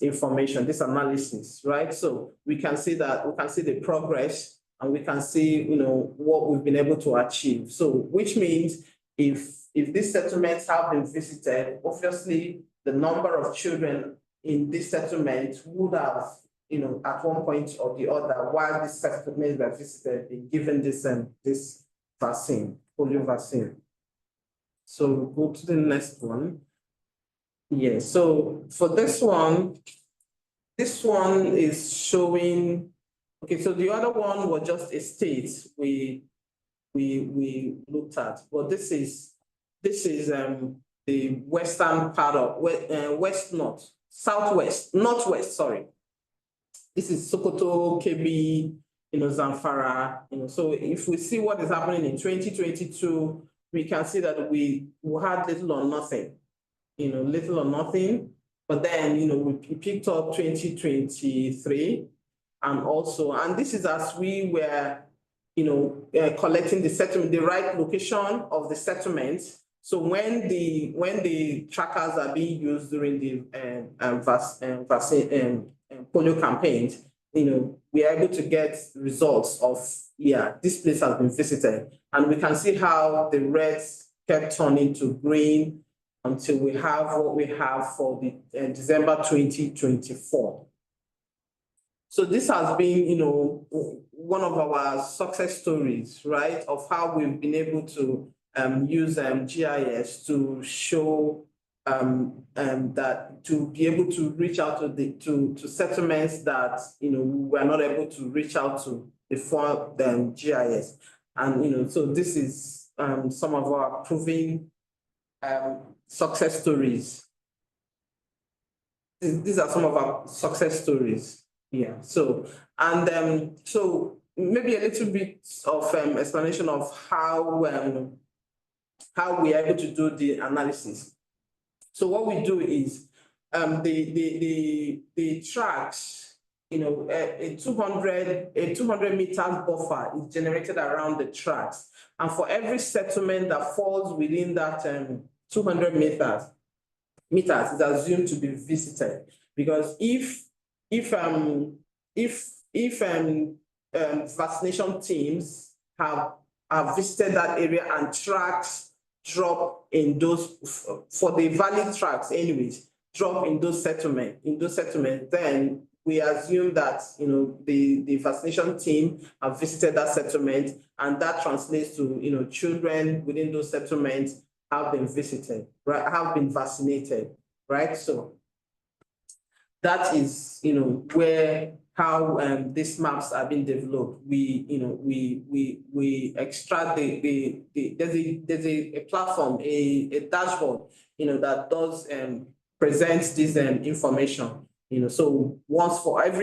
information, this analysis, right? So we can see the progress, and we can see, you know, what we've been able to achieve. So which means if these settlements have been visited, obviously the number of children in this settlement would have, you know, at one point or the other, while these settlements were visited, been given this vaccine, polio vaccine. So go to the next one. Yeah, so for this one is showing, okay, so the other one was just a state we looked at, but this is the western part of northwest, sorry. This is Sokoto, Kebbi, you know, Zamfara, you know. So if we see what is happening in 2022, we can see that we had little or nothing, you know, little or nothing. But then, you know, we picked up 2023, and this is as we were, you know, collecting the settlement, the right location of the settlement. So when the trackers are being used during the polio campaigns, you know, we are able to get results of, yeah, this place has been visited. And we can see how the reds kept turning to green, until we have what we have for the December 2024. So this has been, one of our success stories, right, of how we've been able to use GIS to show that to be able to reach out to settlements that we were not able to reach out to before the GIS, and so this is some of our proven success stories. These are some of our success stories. Yeah. So maybe a little bit of explanation of how we are able to do the analysis. So what we do is the tracks, a 200 meters buffer is generated around the tracks, and for every settlement that falls within that 200 meters is assumed to be visited, because if vaccination teams have visited that area and tracks drop in those, for the valid tracks anyways, drop in those settlements, then we assume that the vaccination team have visited that settlement, and that translates to children within those settlements have been visited, right? Have been vaccinated, right? So that is how these maps are being developed. We extract there's a platform, a dashboard, that does present this information. So once a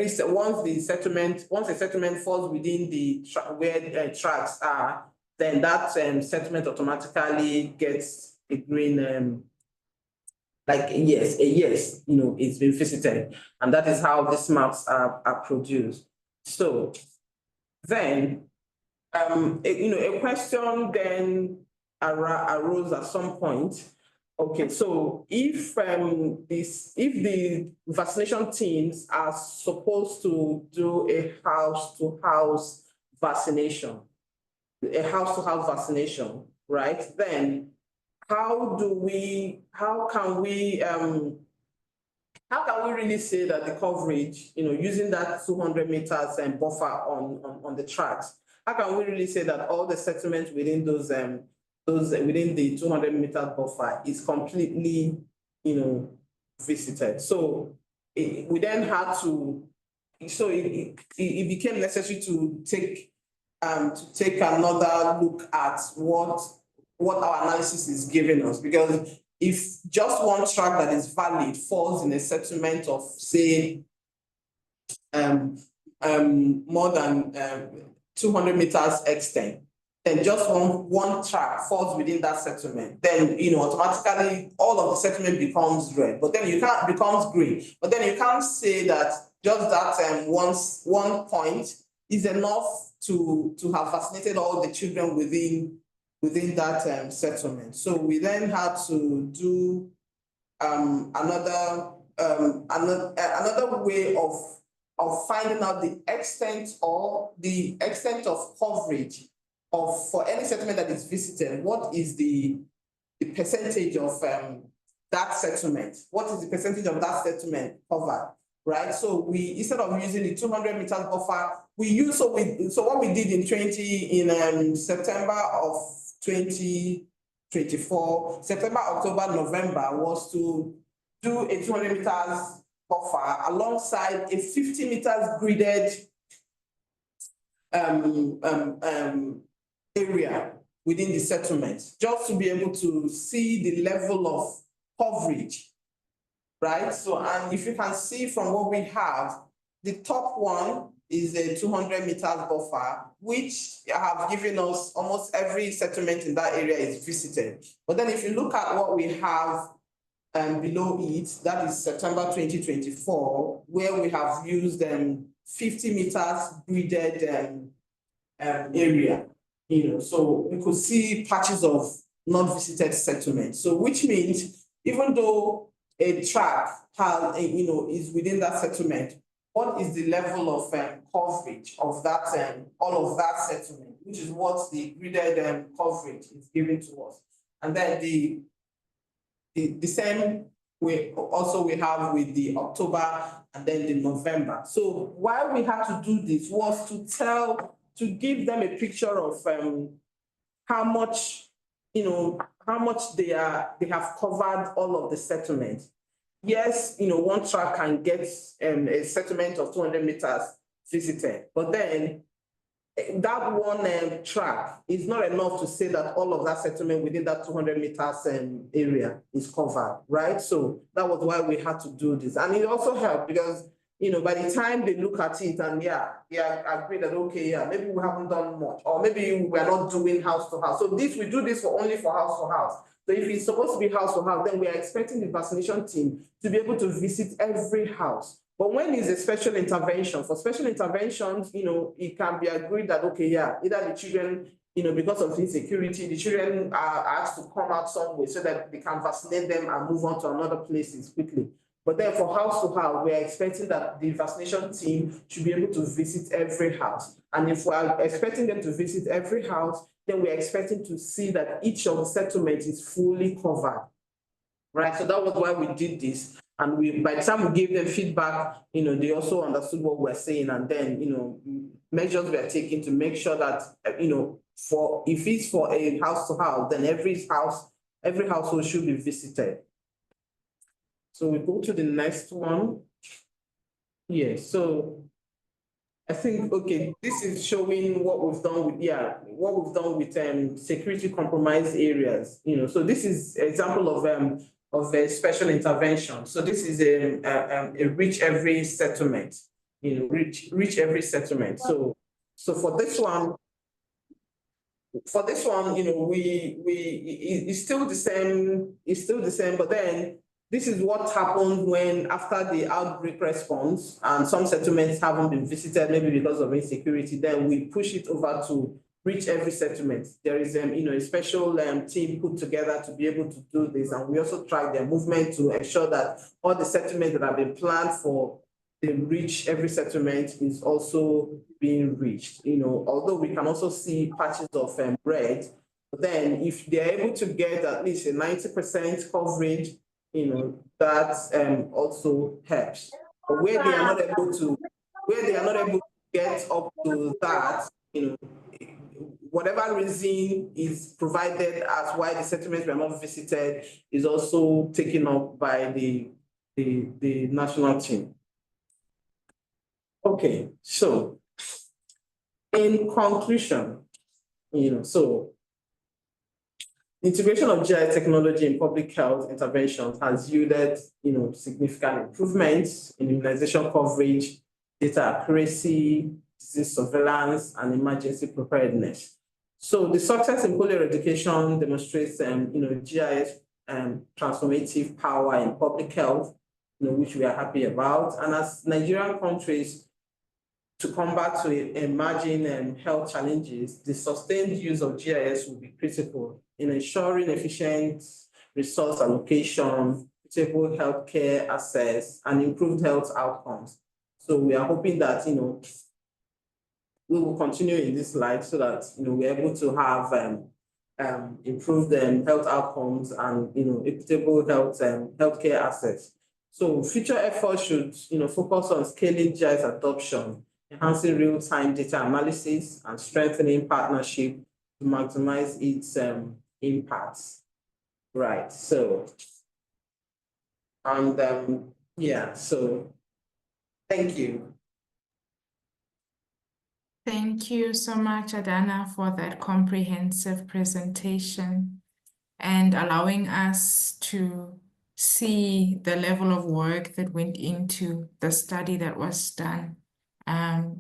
settlement falls within where tracks are, then that settlement automatically gets a green like a yes, it's been visited, and that is how these maps are produced. So then, a question then arose at some point. Okay, so if the vaccination teams are supposed to do a house-to-house vaccination, right? Then how can we really say that the coverage, using that 200 meters and buffer on the tracks, how can we really say that all the settlements within those within the 200 meter buffer is completely, visited? So we then had to, so it became necessary to take another look at what our analysis is giving us, because if just one track that is valid falls in a settlement of, say, more than 200 meters extent, then just one track falls within that settlement, then automatically all of the settlement becomes red, but then becomes green. But then you can't say that just that one point is enough to have vaccinated all the children within that settlement. So we then had to do another way of finding out the extent of coverage for any settlement that is visited. What is the percentage of that settlement? What is the percentage of that settlement covered? Right. So we, instead of using the 200 meters buffer, we use so what we did in September of 2024, September, October, November, was to do a 200 meters buffer alongside a 50 meters gridded area within the settlement, just to be able to see the level of coverage, right? So, and if you can see from what we have, the top one is a 200 meters buffer, which have given us almost every settlement in that area is visited. But then if you look at what we have below it, that is September 2024, where we have used 50 meters gridded area, so we could see patches of non-visited settlements. So which means even though a track has, is within that settlement, what is the level of coverage of that, all of that settlement, which is what the gridded coverage is given to us. And then the same way also we have with the October and then the November. So why we had to do this was to give them a picture of how much, how much they have covered all of the settlements. Yes, one track can get a settlement of 200 meters visited, but then that one track is not enough to say that all of that settlement within that 200 meters area is covered, right? So that was why we had to do this. And it also helped because, by the time they look at it and they agree that, okay, maybe we haven't done much, or maybe we're not doing house to house. So we do this only for house to house. So if it's supposed to be house to house, then we are expecting the vaccination team to be able to visit every house. But when it's a special intervention, for special interventions, it can be agreed that, okay, either the children, because of insecurity, the children are asked to come out some way so that they can vaccinate them and move on to another places quickly. But then for house to house, we are expecting that the vaccination team should be able to visit every house. And if we are expecting them to visit every house, then we're expecting to see that each of the settlements is fully covered, right? So that was why we did this. And by the time we gave them feedback, they also understood what we're saying. And then, measures were taken to make sure that, if it's for a house to house, then every household should be visited. So we go to the next one. Yeah, so I think, okay, this is showing what we've done with, security compromised areas, So this is an example of a special intervention. So this is a reach every settlement, reach every settlement. So for this one, it's still the same, but then this is what happened when after the outbreak response and some settlements haven't been visited, maybe because of insecurity, then we push it over to reach every settlement. There is a special team put together to be able to do this. And we also track their movement to ensure that all the settlements that have been planned for the reach every settlement is also being reached. Although we can also see patches of red, but then if they're able to get at least a 90% coverage, that also helps. But where they are not able to get up to that, whatever reason is provided as why the settlements were not visited is also taken up by the national team. Okay, so in conclusion, so integration of GIS technology in public health interventions has yielded, significant improvements in immunization coverage, data accuracy, disease surveillance, and emergency preparedness. So the success in polio eradication demonstrates, GIS transformative power in public health, which we are happy about. And as Nigerian countries to combat emerging health challenges, the sustained use of GIS will be critical in ensuring efficient resource allocation, equitable healthcare access, and improved health outcomes. So we are hoping that we will continue in this light so that we're able to have improved health outcomes and equitable healthcare access. So future efforts should focus on scaling GIS adoption, enhancing real-time data analysis, and strengthening partnership to maximize its impacts. Right. So, and so thank you. Thank you so much, Adanna, for that comprehensive presentation and allowing us to see the level of work that went into the study that was done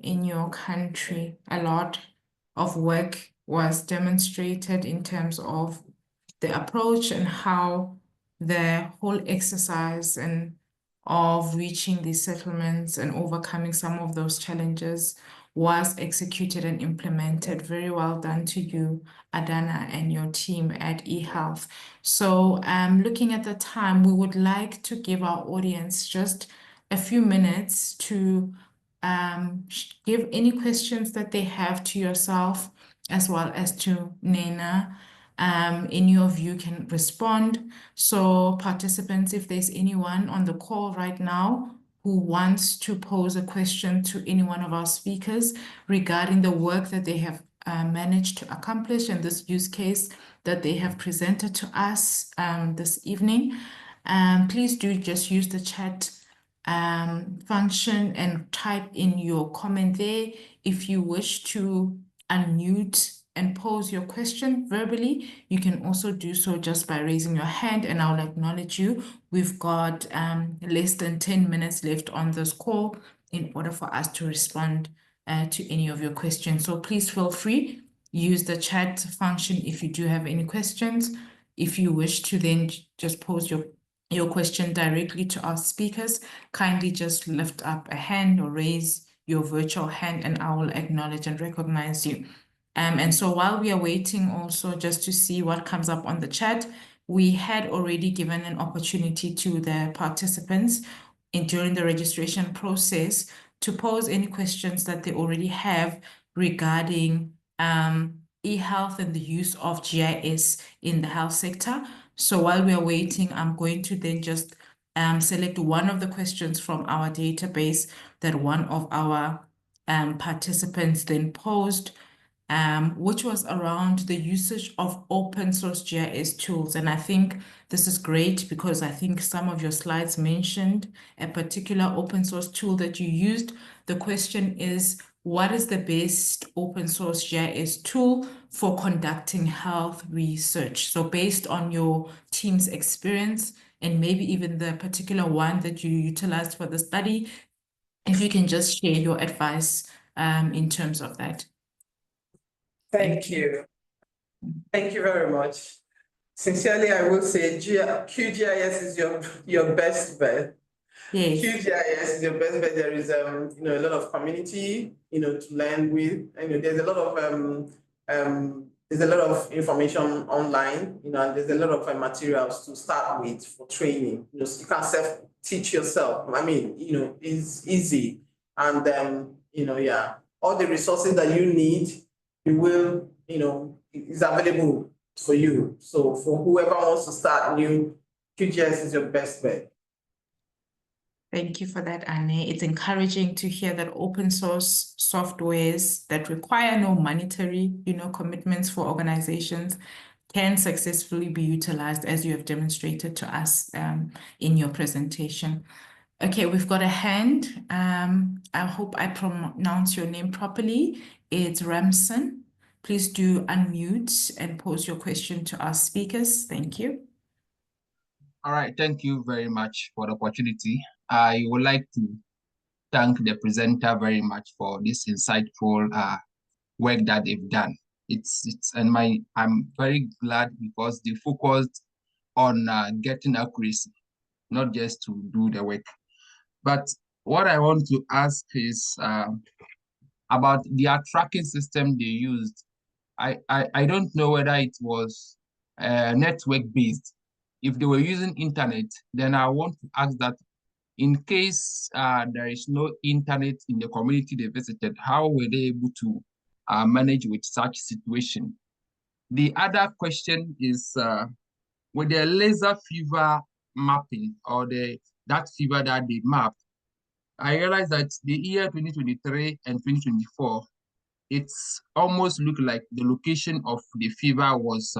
in your country. A lot of work was demonstrated in terms of the approach and how the whole exercise and of reaching these settlements and overcoming some of those challenges was executed and implemented. Very well done to you, Adanna, and your team at eHealth. So looking at the time, we would like to give our audience just a few minutes to give any questions that they have to yourself as well as to Nnenna. Any of you can respond. So participants, if there's anyone on the call right now who wants to pose a question to any one of our speakers regarding the work that they have managed to accomplish in this use case that they have presented to us this evening, please do just use the chat function and type in your comment there. If you wish to unmute and pose your question verbally, you can also do so just by raising your hand and I'll acknowledge you. We've got less than 10 minutes left on this call in order for us to respond to any of your questions. So please feel free, use the chat function if you do have any questions. If you wish to then just pose your question directly to our speakers, kindly just lift up a hand or raise your virtual hand and I will acknowledge and recognize you. And so while we are waiting also just to see what comes up on the chat, we had already given an opportunity to the participants during the registration process to pose any questions that they already have regarding eHealth and the use of GIS in the health sector. So while we are waiting, I'm going to then just select one of the questions from our database that one of our participants then posed, which was around the usage of open source GIS tools. And I think this is great because I think some of your slides mentioned a particular open source tool that you used. The question is, what is the best open source GIS tool for conducting health research? So based on your team's experience and maybe even the particular one that you utilized for the study, if you can just share your advice in terms of that. Thank you. Thank you very much. Sincerely, I will say QGIS is your best bet. Yes. QGIS is your best bet. There is a lot of community to learn with. There's a lot of information online, and there's a lot of materials to start with for training. So you can self-teach yourself. I mean, it's easy, and all the resources that you need, you will, is available for you. So for whoever wants to start new, QGIS is your best bet. Thank you for that, Anne. It's encouraging to hear that open source softwares that require no monetary, commitments for organizations can successfully be utilized as you have demonstrated to us in your presentation. Okay, we've got a hand. I hope I pronounce your name properly. It's Ramson. Please do unmute and pose your question to our speakers. Thank you. All right, thank you very much for the opportunity. I would like to thank the presenter very much for this insightful work that they've done. I'm very glad because they focused on getting accuracy, not just to do the work. But what I want to ask is about their tracking system they used. I don't know whether it was network-based. If they were using internet, then I want to ask that in case there is no internet in the community they visited, how were they able to manage with such situation? The other question is with the laser fever mapping or that fever that they mapped, I realized that the year 2023 and 2024, it's almost looked like the location of the fever was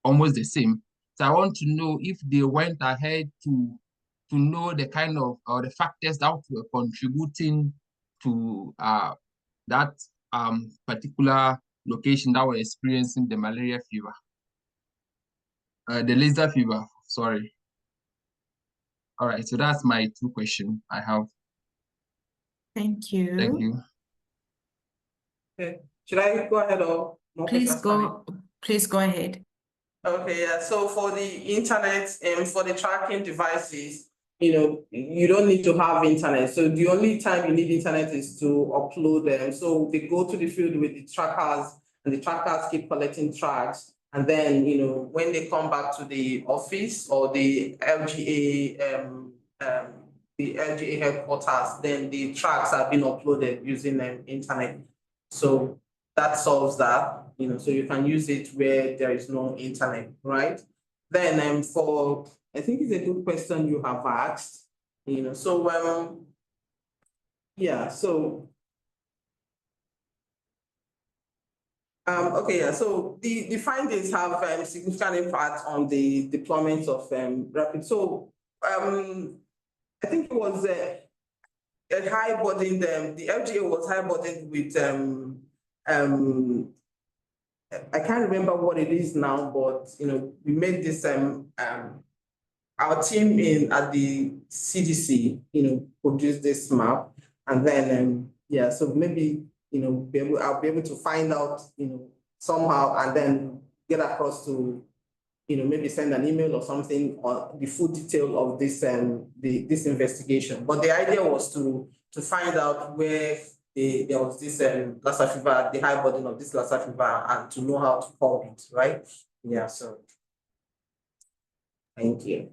almost the same. So I want to know if they went ahead to know the kind of or the factors that were contributing to that particular location that were experiencing the malaria fever, the laser fever. Sorry. All right, so that's my two questions I have. Thank you. Thank you. Okay. Should I go ahead or more Please questions? Please go ahead. Okay, yeah. So for the internet and for the tracking devices, you don't need to have internet. So the only time you need internet is to upload them. So they go to the field with the trackers and the trackers keep collecting tracks. And then, when they come back to the office or the LGA, headquarters, then the tracks are being uploaded using the internet. So that solves that. so you can use it where there is no internet, right? Then I think it's a good question you have asked, so yeah, so okay, yeah, so the findings have significant impact on the deployment of rapid. So I think it was a high burden, the LGA was high burdened with I can't remember what it is now, but we made this our team at the CDC, produced this map, and then yeah, so maybe I'll be able to find out somehow, and then get across to maybe send an email or something on the full detail of this this investigation. But the idea was to find out where there was this Lassa fever, the high burden of this Lassa fever, and to know how to curb it, right? Yeah, so thank you.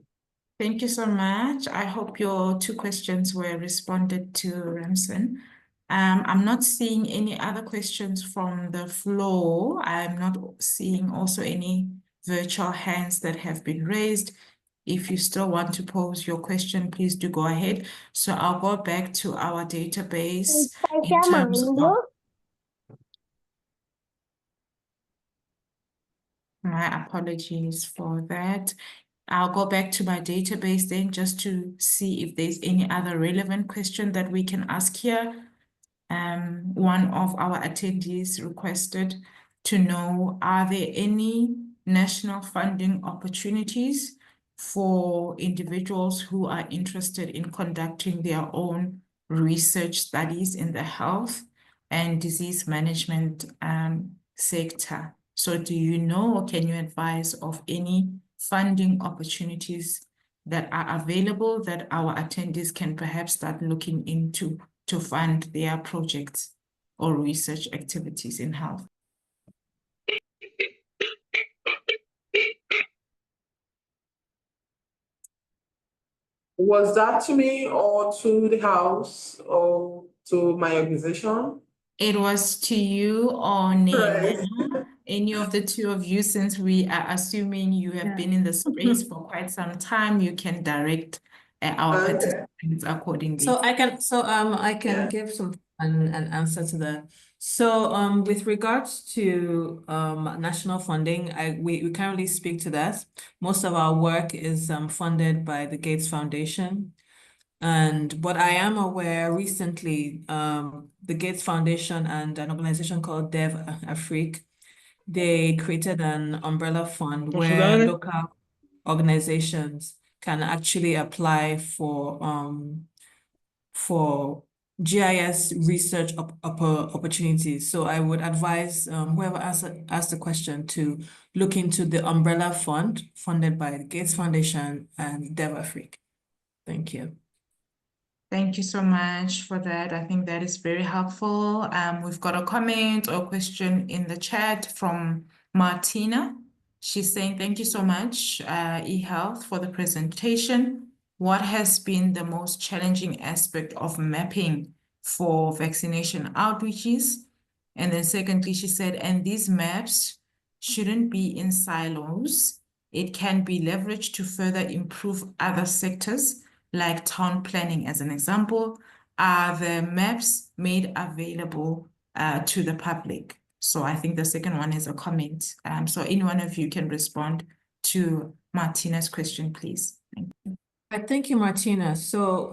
Thank you so much. I hope your two questions were responded to, Ramson. I'm not seeing any other questions from the floor. I'm not seeing also any virtual hands that have been raised. If you still want to pose your question, please do go ahead. So I'll go back to our database in terms of... My apologies for that. I'll go back to my database then just to see if there's any other relevant question that we can ask here. One of our attendees requested to know, are there any national funding opportunities for individuals who are interested in conducting their own research studies in the health and disease management sector? So do you know, or can you advise of any funding opportunities that are available that our attendees can perhaps start looking into to fund their projects or research activities in health? Was that to me or to the house or to my organization? It was to you or Nnenna, Right. any of the two of you, since we are assuming you have been in the space for quite some time, you can direct our participants accordingly. So I can give an answer to that. So with regards to national funding, we currently speak to that. Most of our work is funded by the Gates Foundation. And what I am aware recently, the Gates Foundation and an organization called DevAfrique, they created an umbrella fund where local organizations can actually apply for GIS research opportunities. So I would advise whoever asked the question to look into the umbrella fund funded by the Gates Foundation and DevAfrique. Thank you. Thank you so much for that. I think that is very helpful. We've got a comment or question in the chat from Martina. She's saying, thank you so much, eHealth, for the presentation. What has been the most challenging aspect of mapping for vaccination outreaches? And then secondly, she said, and these maps shouldn't be in silos. It can be leveraged to further improve other sectors, like town planning as an example. Are the maps made available to the public? So I think the second one is a comment. So any one of you can respond to Martina's question, please. Thank you. Thank you, Martina. So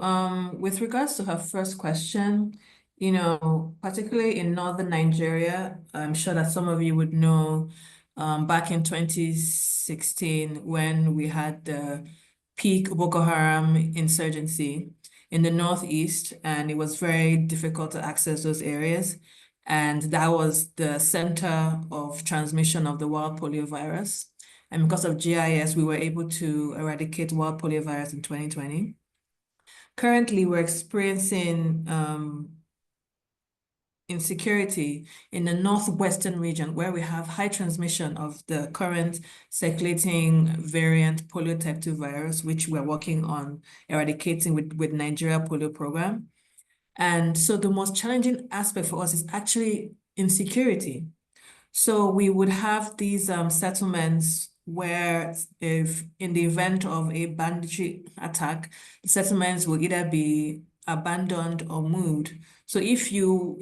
with regards to her first question, particularly in northern Nigeria, I'm sure that some of you would know back in 2016 when we had the peak Boko Haram insurgency in the northeast, and it was very difficult to access those areas. And that was the center of transmission of the wild polio virus. And because of GIS, we were able to eradicate wild polio virus in 2020. Currently, we're experiencing insecurity in the northwestern region, where we have high transmission of the current circulating variant polio type 2 virus, which we're working on eradicating with Nigeria polio program. And so the most challenging aspect for us is actually insecurity. So we would have these settlements where, if in the event of a banditry attack, the settlements will either be abandoned or moved. So if you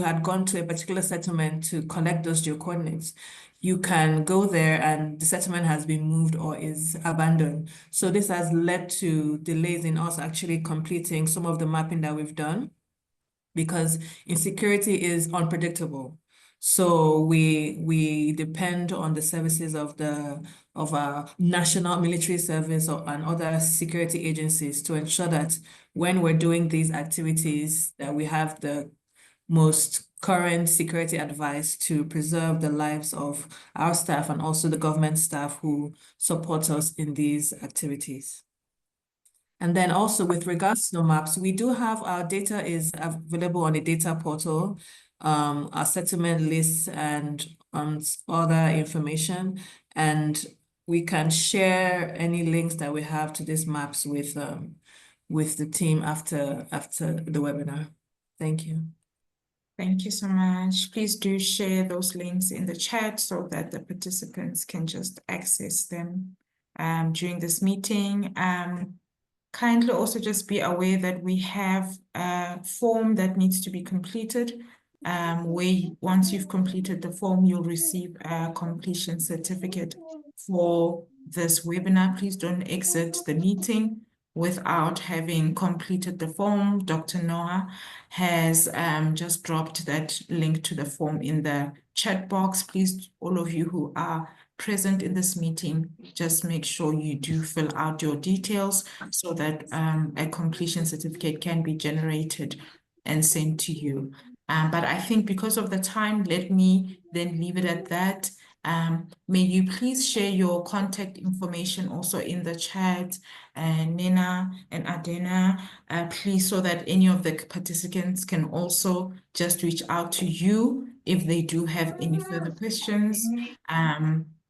had gone to a particular settlement to collect those geocoordinates, you can go there and the settlement has been moved or is abandoned. So this has led to delays in us actually completing some of the mapping that we've done, because insecurity is unpredictable. So we depend on the services of our national military service and other security agencies to ensure that when we're doing these activities, that we have the most current security advice to preserve the lives of our staff and also the government staff who support us in these activities. And then also with regards to the maps, we do have our data is available on the data portal, our settlement lists and other information. And we can share any links that we have to these maps with the team after the webinar. Thank you. Thank you so much. Please do share those links in the chat so that the participants can just access them during this meeting. Kindly also just be aware that we have a form that needs to be completed, where once you've completed the form, you'll receive a completion certificate for this webinar. Please don't exit the meeting without having completed the form. Dr. Noah has just dropped that link to the form in the chat box. Please, all of you who are present in this meeting, just make sure you do fill out your details so that a completion certificate can be generated and sent to you. But I think because of the time, let me then leave it at that. May you please share your contact information also in the chat, Nnenna and Adanna, please, so that any of the participants can also just reach out to you if they do have any further questions,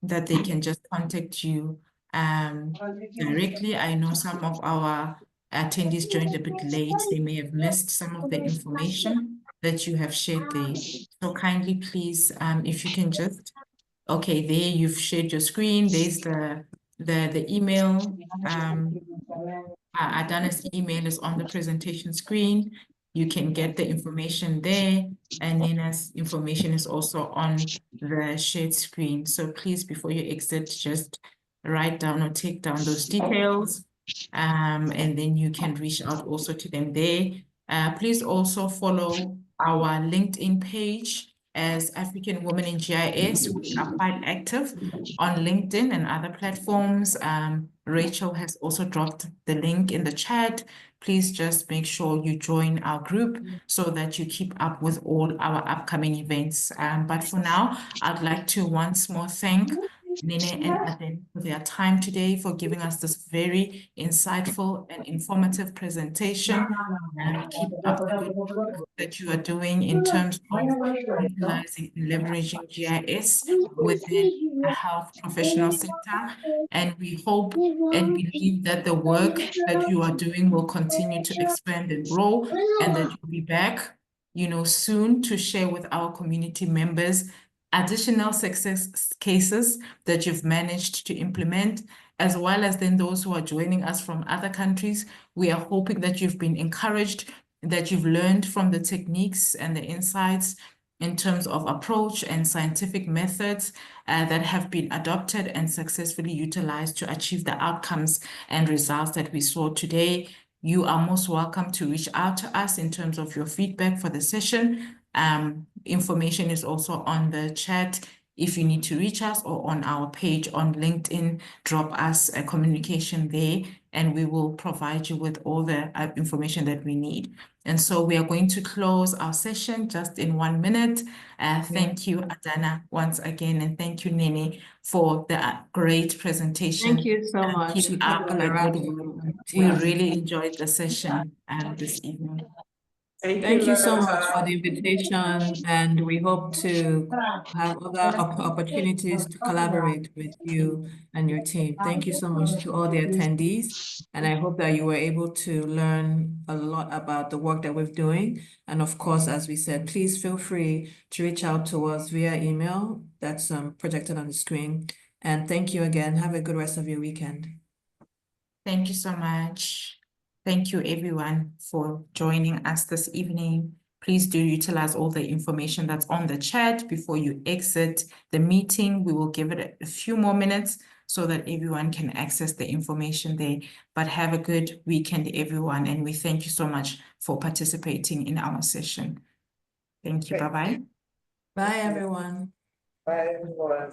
that they can just contact you directly. I know some of our attendees joined a bit late. They may have missed some of the information that you have shared there. So kindly please, if you can just, okay, there you've shared your screen. There's the email. Adanna's email is on the presentation screen. You can get the information there, and Nnenna's information is also on the shared screen. So please, before you exit, just write down or take down those details, and then you can reach out also to them there. Please also follow our LinkedIn page as African Women in GIS. We are quite active on LinkedIn and other platforms. Rachel has also dropped the link in the chat. Please just make sure you join our group so that you keep up with all our upcoming events. But for now, I'd like to once more thank Nnenna and Adanna for their time today, for giving us this very insightful and informative presentation. And keep up the good work that you are doing in terms of utilizing and leveraging GIS within the health professional sector. And we hope and believe that the work that you are doing will continue to expand and grow, and that you'll be back, soon to share with our community members additional success cases that you've managed to implement, as well as then those who are joining us from other countries. We are hoping that you've been encouraged, that you've learned from the techniques and the insights in terms of approach and scientific methods that have been adopted and successfully utilized to achieve the outcomes and results that we saw today. You are most welcome to reach out to us in terms of your feedback for the session. Information is also on the chat if you need to reach us, or on our page on LinkedIn. Drop us a communication there and we will provide you with all the information that we need. And so we are going to close our session just in 1 minute. Thank you, Adanna, once again, and thank you, Nnenna, for the great presentation. Thank you so much. Keep up the good work. We really enjoyed the session this evening. Thank you so much for the invitation, and we hope to have other opportunities to collaborate with you and your team. Thank you so much to all the attendees, and I hope that you were able to learn a lot about the work that we're doing. And of course, as we said, please feel free to reach out to us via email that's projected on the screen. And thank you again. Have a good rest of your weekend. Thank you so much. Thank you everyone for joining us this evening. Please do utilize all the information that's on the chat before you exit the meeting. We will give it a few more minutes so that everyone can access the information there. But have a good weekend, everyone. And we thank you so much for participating in our session. Thank you. Bye-bye. Bye, everyone. Bye, everyone.